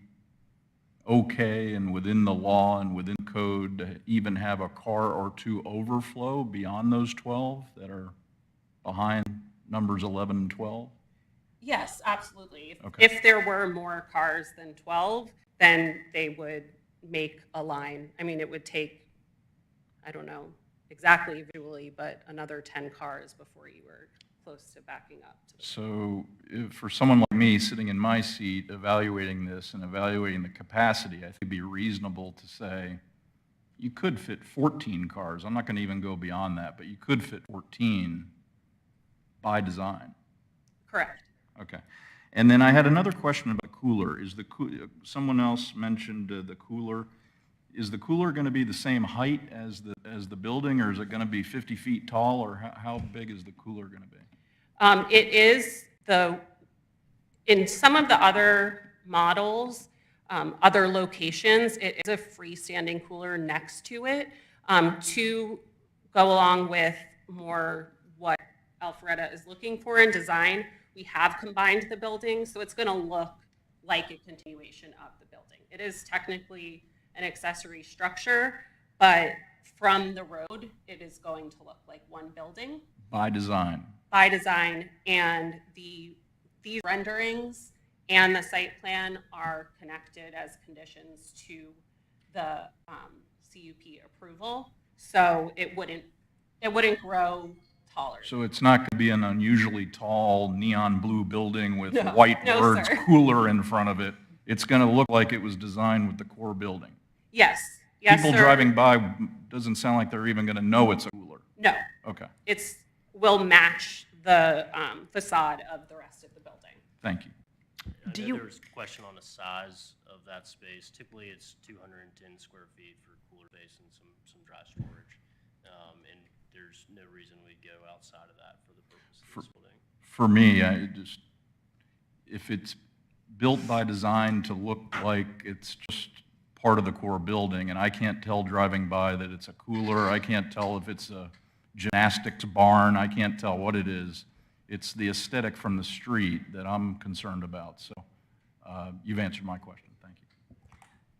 okay and within the law and within code to even have a car or 2 overflow beyond those 12 that are behind numbers 11 and 12? Yes, absolutely. Okay. If there were more cars than 12, then they would make a line. I mean, it would take, I don't know exactly visually, but another 10 cars before you were close to backing up. To the So for someone like me sitting in my seat evaluating this and evaluating the capacity, I think it'd be reasonable to say you could fit 14 cars. I'm not going to even go beyond that, but you could fit 14 by design. Correct. Okay. And then I had another question about cooler. Someone else mentioned the cooler. Is the cooler going to be the same height as the building, or is it going to be 50 feet tall, or how big is the cooler going to be? It is in some of the other models, other locations, it is a freestanding cooler next to it to go along with more what Alpharetta is looking for in design. We have combined the buildings, so it's going to look like a continuation of the building. It is technically an accessory structure, but from the road, it is going to look like one building. By design. By design, and these renderings and the site plan are connected as conditions to the CUP approval, so it wouldn't grow taller. So it's not going to be an unusually tall neon blue building with No. white No, words sir. cooler in front of it. It's going to look like it was designed with the core building. Yes, yes, People sir. driving by doesn't sound like they're even going to know it's a cooler. No, Okay, will match the facade of the rest of the building. thank you. I Do know you- there was a question on the size of that space. Typically, it's 210 square feet for cooler space and some dry storage. And there's no reason we'd go outside of that for the purpose of this building. For me, if it's built by design to look like it's just part of the core building, and I can't tell driving by that it's a cooler, I can't tell if it's a gymnastics barn, I can't tell what it is. It's the aesthetic from the street that I'm concerned about. So you've answered my question. Thank you.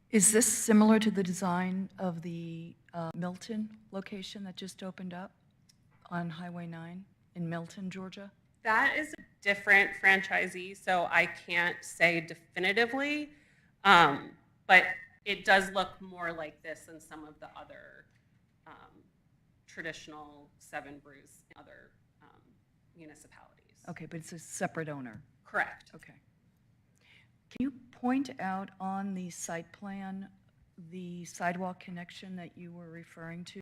Is this similar to the design of the Milton location that just opened up on Highway 9 in Milton, Georgia? That is a different franchisee, so I can't say definitively, but it does look more like this than some of the other traditional Seven Brews in other municipalities. Okay, but it's a separate owner. Correct. Okay. Can you point out on the site plan the sidewalk connection that you were referring to?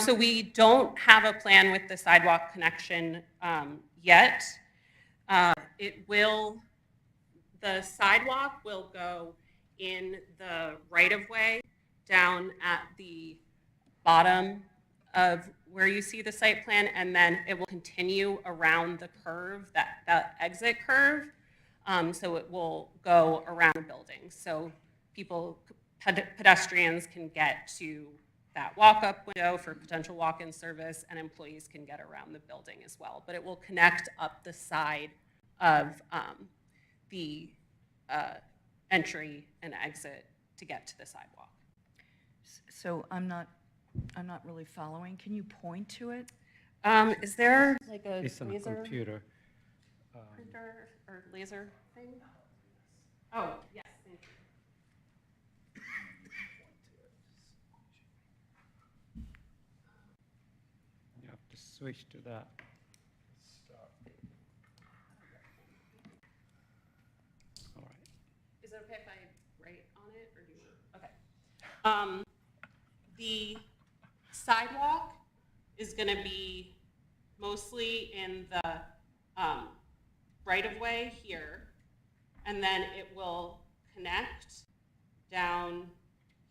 So we don't have a plan with the sidewalk connection yet. The sidewalk will go in the right-of-way down at the bottom of where you see the site plan, and then it will continue around the curve, that exit curve. So it will go around the building. So pedestrians can get to that walk-up window for potential walk-in service, and employees can get around the building as well. But it will connect up the side of the entry and exit to get to the sidewalk. So I'm not really following. Can you point to it? Is there like a It's on a laser computer. printer or laser thing? Oh, yes, thank you. You have to switch to that. All right. Is it okay if I write on it, or do you? Okay. The sidewalk is going to be mostly in the right-of-way here, and then it will connect down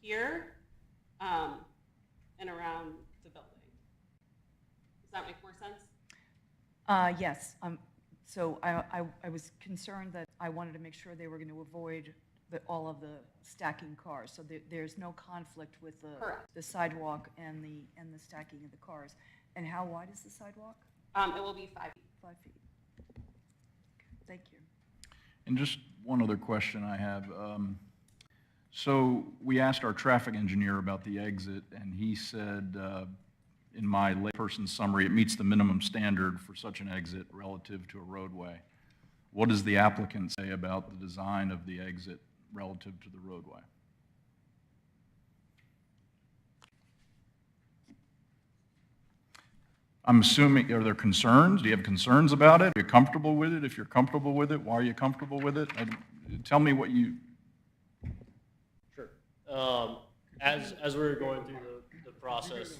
here and around that make more sense? Yes, so I was concerned that I wanted to make sure they were going to avoid all of the stacking cars, so there's no conflict with Correct. the sidewalk and the stacking of the cars. And how wide is the sidewalk? It will be 5 feet. 5 feet. Thank you. And just one other question I have. So we asked our traffic engineer about the exit, and he said, in my layperson summary, it meets the minimum standard for such an exit relative to a roadway. What does the applicant say about the design of the exit relative to the roadway? I'm assuming, are there concerns? Do you have concerns about it? Are you comfortable with it? If you're comfortable with it, why are you comfortable with it? Tell me what you, Sure. As we were going through the process.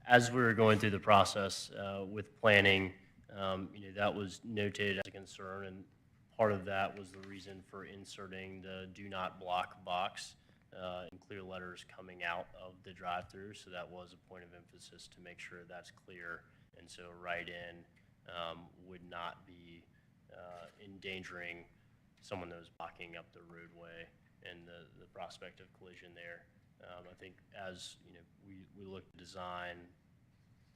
As we were going through the process with planning, that was noted as a concern, and part of that was the reason for inserting the do not block box in clear letters coming out of the drive-through. So that was a point of emphasis to make sure that's clear, and so write-in would not be endangering someone that was blocking up the roadway and the prospect of collision there. I think as we look to design,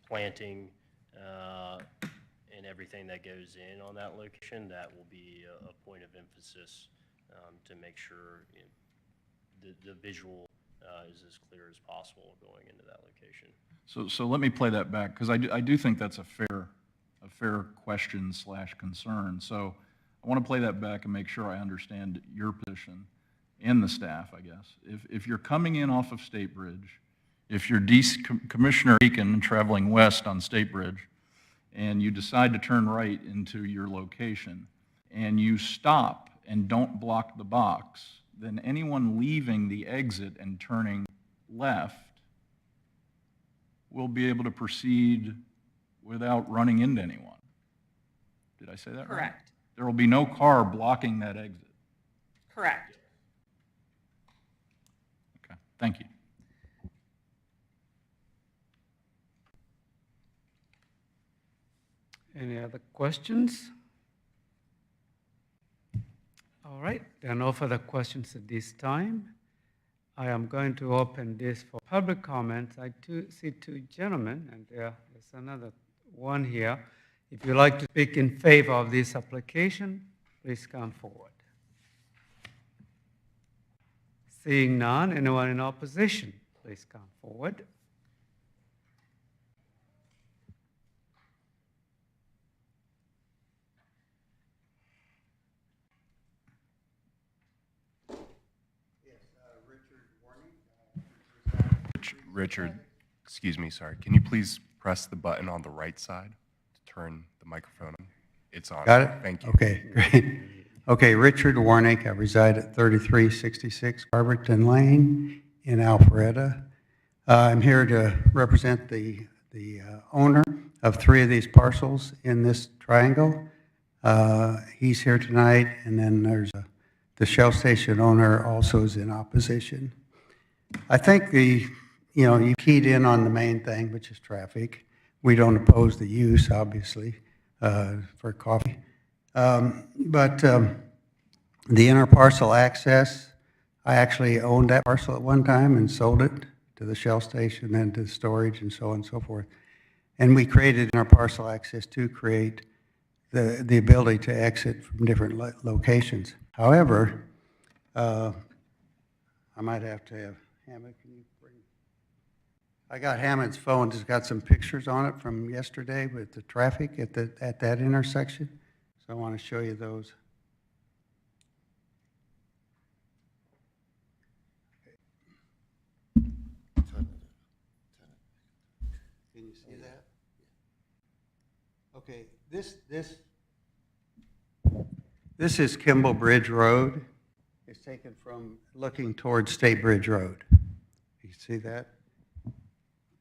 planting, and everything that goes in on that location, that will be a point of emphasis to make sure the visual is as clear as possible going into that location. so let me play that back, because I do think that's a fair question / concern. So I want to play that back and make sure I understand your position and the staff, I guess. If you're coming in off of State Bridge, if you're Commissioner Aiken traveling west on State Bridge, and you decide to turn right into your location, and you stop and don't block the box, then anyone leaving the exit and turning left will be able to proceed without running into anyone. Did I say that right? Correct. There will be no car blocking that exit. Correct. Okay, thank you. Any other questions? All right, there are no further questions at this time. I am going to open this for public comments. I see two gentlemen, and there's another one here. If you'd like to speak in favor of this application, please come forward. Seeing none, anyone in opposition, please come forward. Richard, excuse me, sorry. Can you please press the button on the right side to turn the microphone on? It's on. Got it? Thank you. Okay, great. Okay, Richard Warnick. I reside at 3366 Carberton Lane in Alpharetta. I'm here to represent the owner of 3 of these parcels in this triangle. He's here tonight, and then there's the Shell station owner also is in opposition. I think you keyed in on the main thing, which is traffic. We don't oppose the use, obviously, for coffee. But the interparcel access, I actually owned that parcel at one time and sold it to the Shell station, then to storage and so on and so forth. And we created interparcel access to create the ability to exit from different locations. However, I might have to have Hammond, can you bring? I got Hammond's phone, it's got some pictures on it from yesterday with the traffic at that intersection. So I want to show you those. Can you see that? Okay, this is Kimball Bridge Road. It's taken from looking towards State Bridge Road. You see that?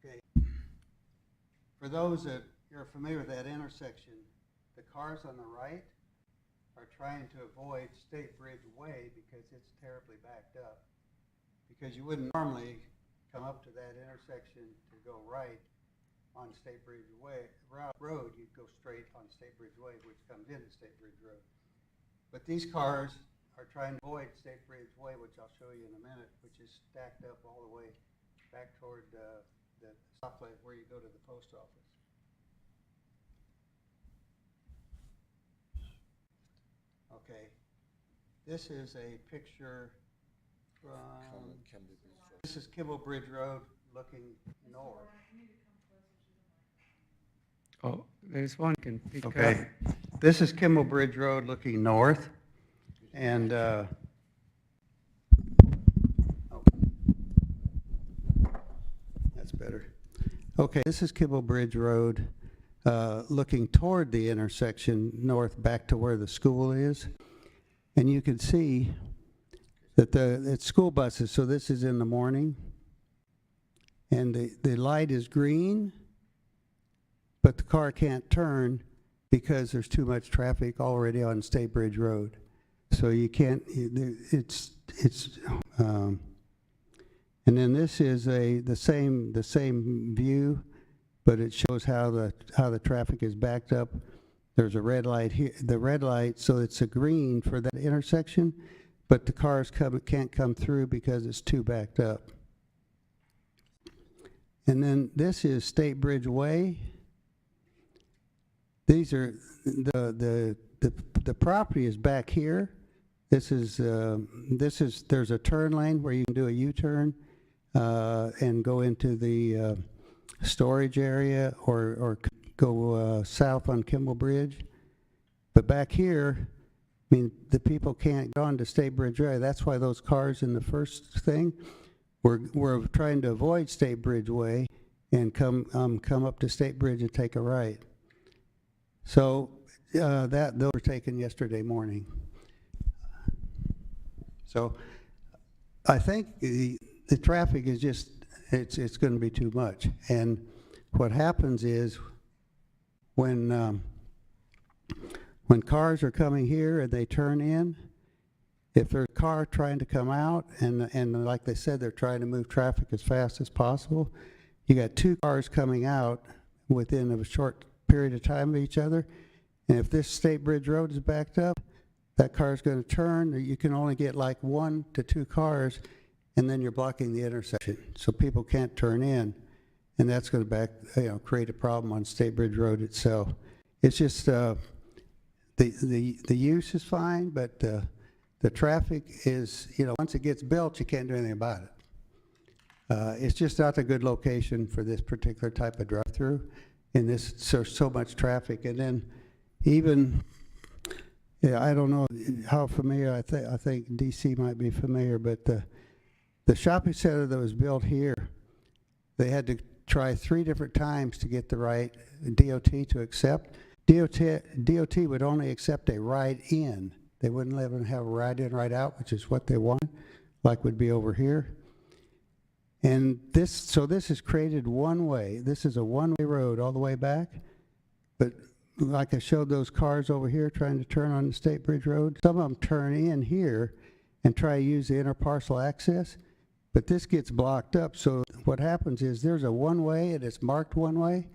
Okay. For those that are familiar with that intersection, the cars on the right are trying to avoid State Bridge Way because it's terribly backed up. Because you wouldn't normally come up to that intersection to go right on State Bridge Road, you'd go straight on State Bridge Way, which comes into State Bridge Road. But these cars are trying to avoid State Bridge Way, which I'll show you in a minute, which is stacked up all the way back toward the stoplight where you go to the post office. Okay, this is a picture from, this is Kimball Bridge Road looking north. Oh, there's one can pick up. Okay, this is Kimball Bridge Road looking north, and, oh. That's better. Okay, this is Kimball Bridge Road, looking toward the intersection north back to where the school is. And you can see that it's school buses, so this is in the morning. And the light is green, but the car can't turn because there's too much traffic already on State Bridge Road. So you can't, and then this is the same view, but it shows how the traffic is backed up. There's a red light here, the red light, so it's a green for that intersection, but the cars can't come through because it's too backed up. And then this is State Bridge Way. These are the property is back here. There's a turn lane where you can do a U-turn and go into the storage area or go south on Kimball Bridge. But back here, I mean, the people can't go on to State Bridge Way. That's why those cars in the first thing we're trying to avoid State Bridge Way and come up to State Bridge and take a right. So those were taken yesterday morning. So I think the traffic is just, it's going to be too much. And what happens is when cars are coming here and they turn in, if there's a car trying to come out and like they said, they're trying to move traffic as fast as possible, you got two cars coming out within a short period of time of each other. And if this State Bridge Road is backed up, that car is going to turn. You can only get like 1 to 2 cars, and then you're blocking the intersection, so people can't turn in, and that's going to create a problem on State Bridge Road itself. It's just the use is fine, but the traffic is, once it gets built, you can't do anything about it. It's just not a good location for this particular type of drive-through, and there's so much traffic, and then even. Yeah, I don't know how familiar, I think DC might be familiar, but the shopping center that was built here, they had to try 3 different times to get the right DOT to accept. DOT would only accept a ride-in. They wouldn't let them have a ride-in, ride-out, which is what they want, like would be over here. And this has created one way. This is a one-way road all the way back, but like I showed those cars over here trying to turn on the State Bridge Road, some of them turn in here and try to use the interparcel access, but this gets blocked up. So what happens is there's a one-way and it's marked one way.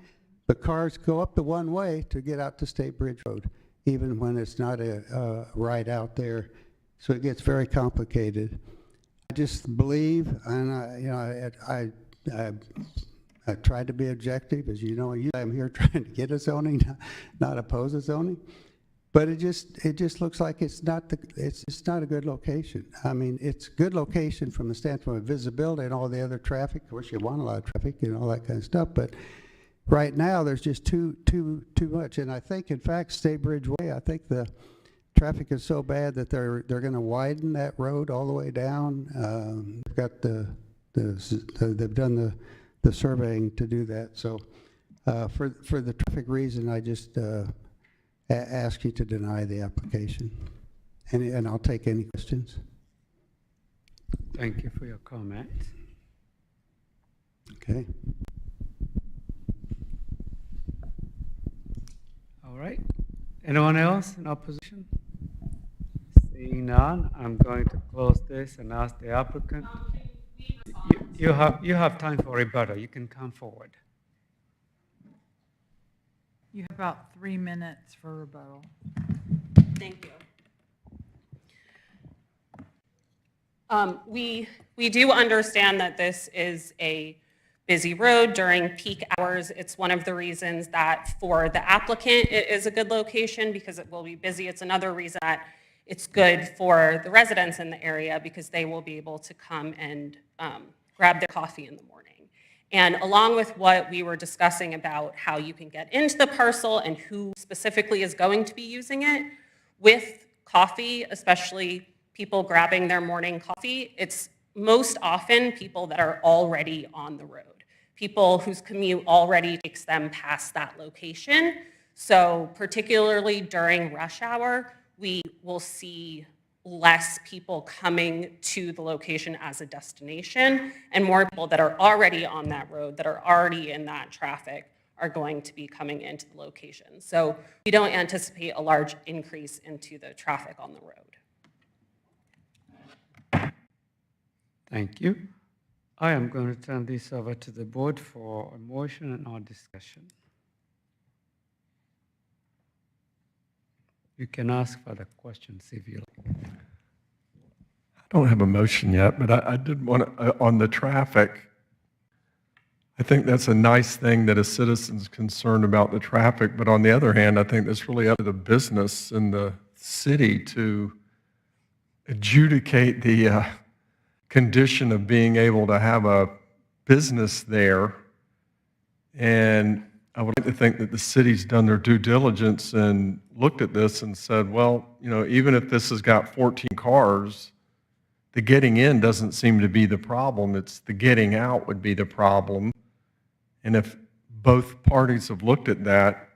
The cars go up the one way to get out to State Bridge Road, even when it's not a right out there. So it gets very complicated. I just believe, and I tried to be objective, as you know, I'm here trying to get a zoning, not oppose a zoning. But it just looks like it's not a good location. I mean, it's a good location from the standpoint of visibility and all the other traffic. Of course, you want a lot of traffic and all that kind of stuff, but right now there's just too much. And I think, in fact, State Bridge Way, I think the traffic is so bad that they're going to widen that road all the way down. They've got they've done the surveying to do that. So for the traffic reason, I just ask you to deny the application. And I'll take any questions. Thank you for your comment. Okay. All right. Anyone else in opposition? Seeing none, I'm going to close this and ask the applicant. You have time for rebuttal. You can come forward. You have about 3 minutes for rebuttal. Thank you. We do understand that this is a busy road during peak hours. It's one of the reasons that for the applicant, it is a good location because it will be busy. It's another reason that it's good for the residents in the area because they will be able to come and grab their coffee in the morning. And along with what we were discussing about how you can get into the parcel and who specifically is going to be using it, with coffee, especially people grabbing their morning coffee, it's most often people that are already on the road, people whose commute already takes them past that location. So particularly during rush hour, we will see less people coming to the location as a destination, and more people that are already on that road, that are already in that traffic, are going to be coming into the location. So we don't anticipate a large increase into the traffic on the road. Thank you. I am going to turn this over to the board for a motion and our discussion. You can ask further questions if you like. I don't have a motion yet, but I did want to, on the traffic, I think that's a nice thing that a citizen's concerned about the traffic, but on the other hand, I think that's really up to the business in the city to adjudicate the condition of being able to have a business there. And I would like to think that the city's done their due diligence and looked at this and said, well, you know, even if this has got 14 cars, the getting in doesn't seem to be the problem. It's the getting out would be the problem. And if both parties have looked at that,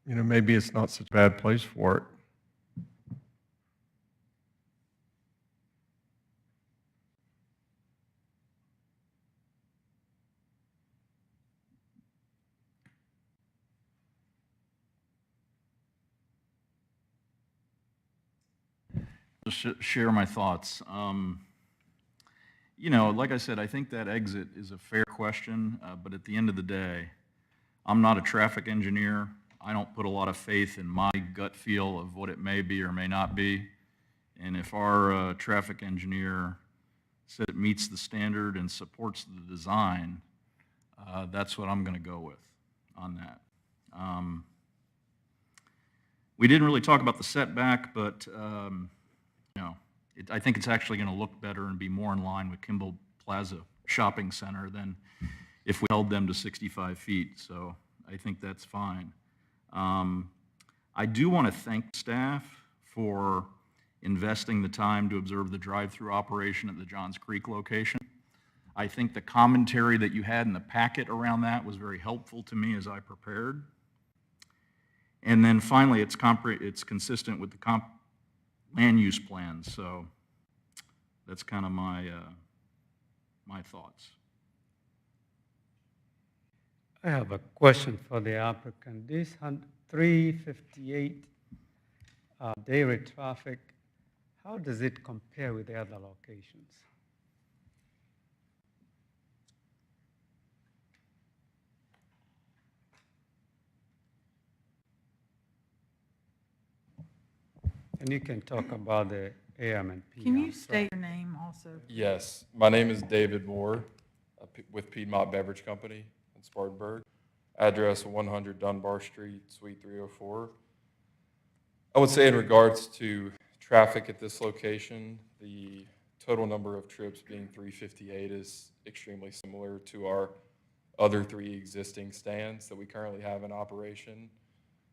you know, maybe it's not such a bad place for it. Just share my thoughts. You know, like I said, I think that exit is a fair question, but at the end of the day, I'm not a traffic engineer. I don't put a lot of faith in my gut feel of what it may be or may not be. And if our traffic engineer said it meets the standard and supports the design, that's what I'm going to go with on that. We didn't really talk about the setback, but you know, I think it's actually going to look better and be more in line with Kimball Plaza Shopping Center than if we held them to 65 feet. So I think that's fine. I do want to thank staff for investing the time to observe the drive-through operation at the Johns Creek location. I think the commentary that you had in the packet around that was very helpful to me as I prepared. And then finally, it's consistent with the land use plan. So that's kind of my thoughts. I have a question for the applicant. This 358 daily traffic, how does it compare with the other locations? And you can talk about the AM and PM. Can you state your name also? Yes, my name is David Moore with Piedmont Beverage Company in Spartanburg. Address 100 Dunbar Street, Suite 304. I would say in regards to traffic at this location, the total number of trips being 358 is extremely similar to our other 3 existing stands that we currently have in operation.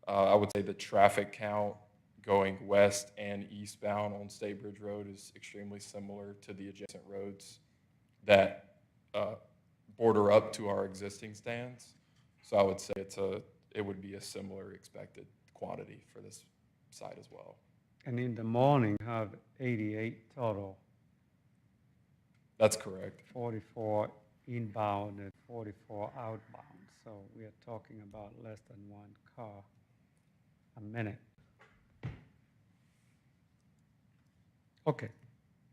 I would say the traffic count going west and eastbound on State Bridge Road is extremely similar to the adjacent roads that border up to our existing stands. So I would say it would be a similar expected quantity for this site as well. And in the morning, have 88 total. That's correct. 44 inbound and 44 outbound. So we are talking about less than 1 car a minute. Okay,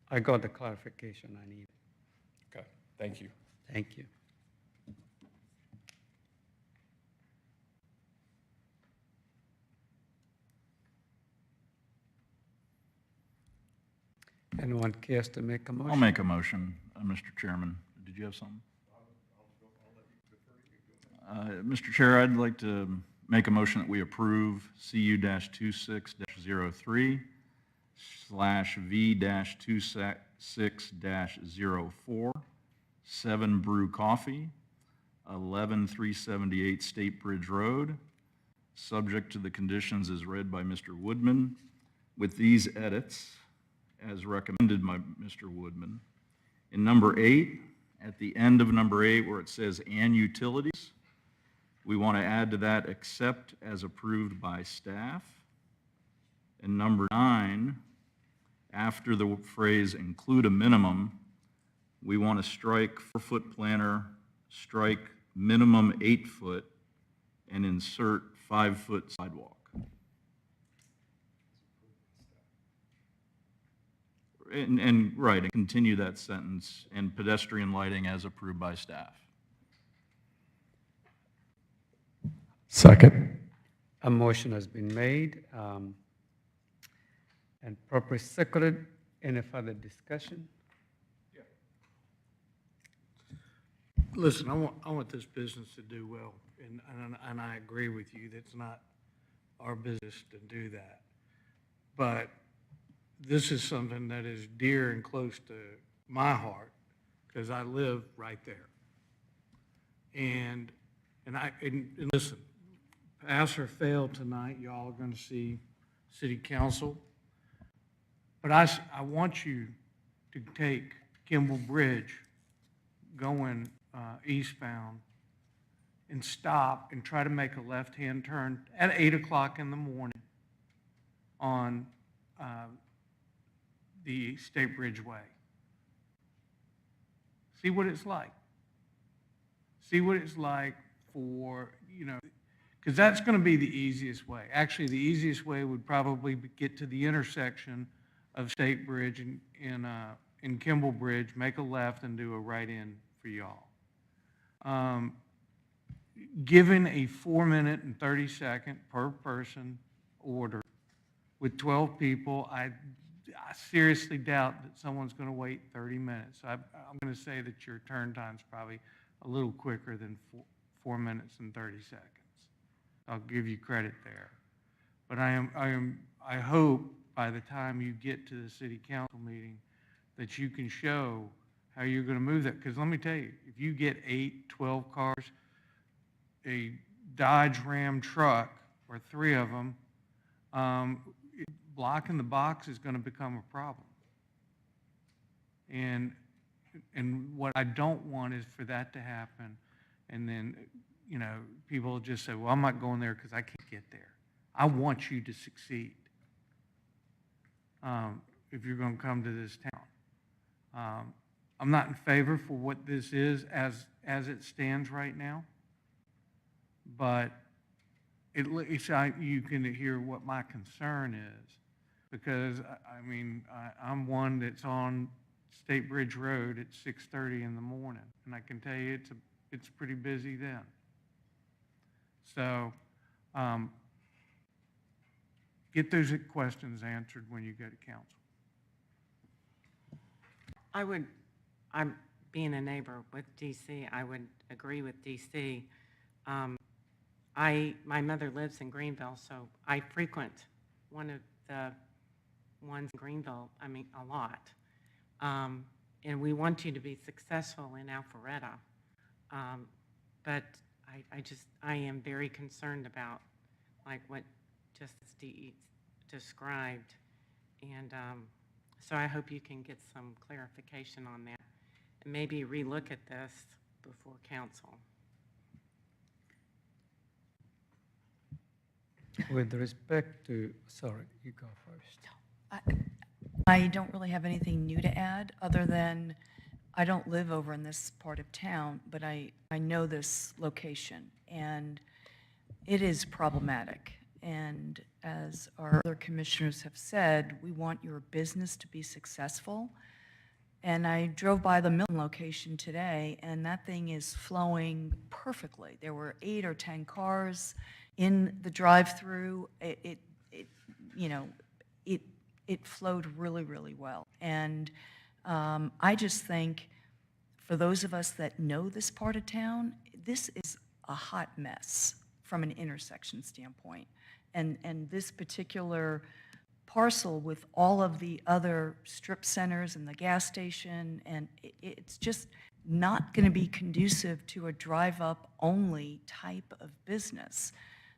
I got the clarification I need. Okay. Thank you. Thank you. Anyone cares to make a motion? I'll make a motion, Mr. Chairman. Did you have something? Mr. Chair, I'd like to make a motion that we approve CU-26-03/V-26-04, 7 Brew Coffee, 11378 State Bridge Road, subject to the conditions as read by Mr. Woodman, with these edits as recommended by Mr. Woodman. In number 8, at the end of number 8 where it says "and utilities," we want to add to that "except as approved by staff." And number 9, after the phrase "include a minimum," we want to strike 4-foot planter, strike minimum 8-foot, and insert 5-foot sidewalk. And right, and continue that sentence, "and pedestrian lighting as approved by staff." Second. A motion has been made and properly seconded. Any further discussion? Listen, I want this business to do well, and I agree with you, that's not our business to do that. But this is something that is dear and close to my heart, because I live right there. And listen, pass or fail tonight, y'all are gonna see city council. But I want you to take Kimball Bridge going eastbound and stop and try to make a left-hand turn at 8 o'clock in the morning on the State Bridge Way. See what it's like. See what it's like for, because that's going to be the easiest way. Actually, the easiest way would probably get to the intersection of State Bridge and Kimball Bridge, make a left and do a right-in for y'all. Given a 4-minute and 30-second per person order with 12 people, I seriously doubt that someone's going to wait 30 minutes. I'm going to say that your turn time's probably a little quicker than 4 minutes and 30 seconds. I'll give you credit there. But I hope by the time you get to the city council meeting that you can show how you're going to move that. Because let me tell you, if you get 8, 12 cars, a Dodge Ram truck, or 3 of them, blocking the box is going to become a problem. And what I don't want is for that to happen, and then, people just say, well, I'm not going there because I can't get there. I want you to succeed if you're going to come to this town. I'm not in favor for what this is as it stands right now, but at least you can hear what my concern is, because, I'm one that's on State Bridge Road at 6:30 in the morning, and I can tell you it's pretty busy then. So get those questions answered when you go to council. I'm being a neighbor with DC, I would agree with DC. My mother lives in Greenville, so I frequent one of the ones in Greenville, a lot. And we want you to be successful in Alpharetta. But I am very concerned about, like, what Justice Deeds described. And so I hope you can get some clarification on that and maybe relook at this before council. With respect to, sorry, you go first. I don't really have anything new to add, other than I don't live over in this part of town, but I know this location, and it is problematic. And as our other commissioners have said, we want your business to be successful, And I drove by the Milton location today, and that thing is flowing perfectly. There were 8 or 10 cars in the drive-through. It flowed really, really well. And I just think, for those of us that know this part of town, this is a hot mess from an intersection standpoint. And this particular parcel with all of the other strip centers and the gas station, and it's just not going to be conducive to a drive-up only type of business.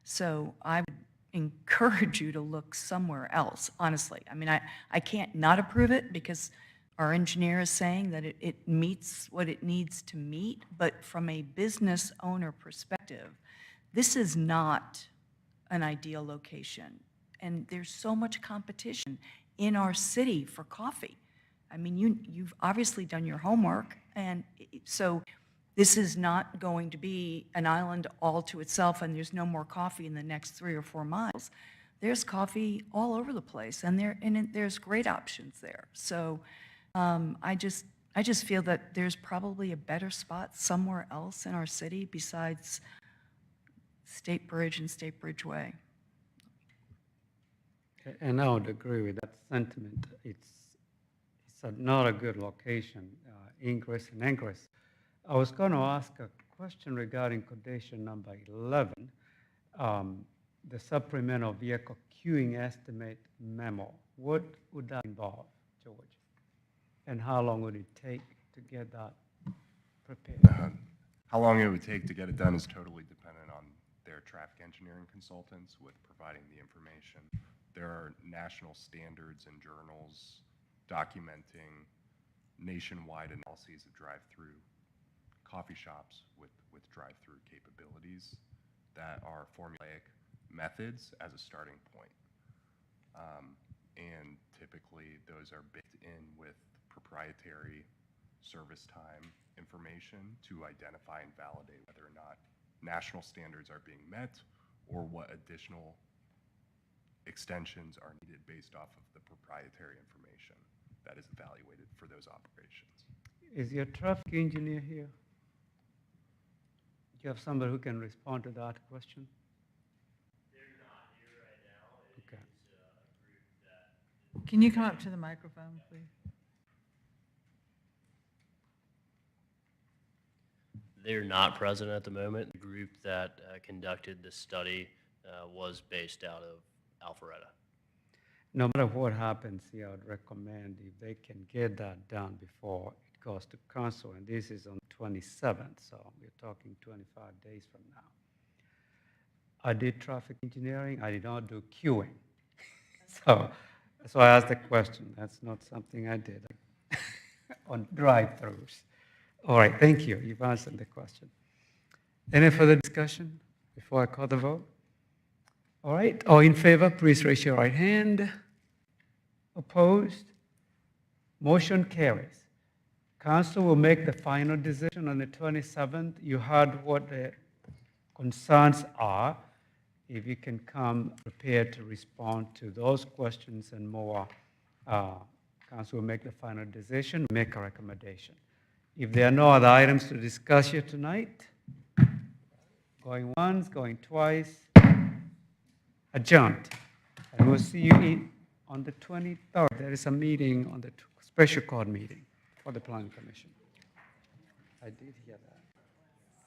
So I would encourage you to look somewhere else, honestly. I mean, I can't not approve it because our engineer is saying that it meets what it needs to meet, but from a business owner perspective, this is not an ideal location. And there's so much competition in our city for coffee. I mean, you've obviously done your homework, and so this is not going to be an island all to itself, and there's no more coffee in the next 3 or 4 miles. There's coffee all over the place, and there's great options there. So I just feel that there's probably a better spot somewhere else in our city besides State Bridge and State Bridge Way. And I would agree with that sentiment. It's not a good location, ingress and egress. I was going to ask a question regarding condition number 11, the supplemental vehicle queuing estimate memo. What would that involve, George? And how long would it take to get that prepared? How long it would take to get it done is totally dependent on their traffic engineering consultants with providing the information. There are national standards and journals documenting nationwide analyses of drive-through coffee shops with drive-through capabilities that are formulaic methods as a starting point. And typically those are baked in with proprietary service time information to identify and validate whether or not national standards are being met or what additional extensions are needed based off of the proprietary information that is evaluated for those operations. Is your traffic engineer here? Do you have somebody who can respond to that question? They're not here right now. Okay. It's a group that Can you come up to the microphone, please? they're not present at the moment. The group that conducted this study was based out of Alpharetta. No matter what happens here, I would recommend if they can get that done before it goes to council, and this is on 27th, so we're talking 25 days from now. I did traffic engineering, I did not do queuing. So I asked the question, that's not something I did on drive-throughs. All right, thank you, you've answered the question. Any further discussion before I call the vote? All right, all in favor, please raise your right hand. Opposed? Motion carries. Council will make the final decision on the 27th. You heard what the concerns are. If you can come prepared to respond to those questions and more, Council will make the final decision, make a recommendation. If there are no other items to discuss here tonight, going once, going twice, adjourned. And we'll see you on the 23rd. There is a meeting on the special court meeting for the Planning Commission. I did hear that.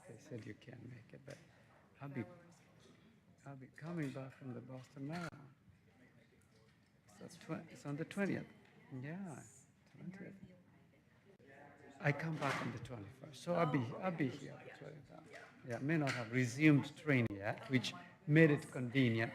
They said you can't make it, but I'll be coming back from the Boston Marathon. It's on the 20th. Yeah, 20th. I come back on the 21st, so I'll be here on the 23rd. Yeah, may not have resumed training yet, which made it convenient.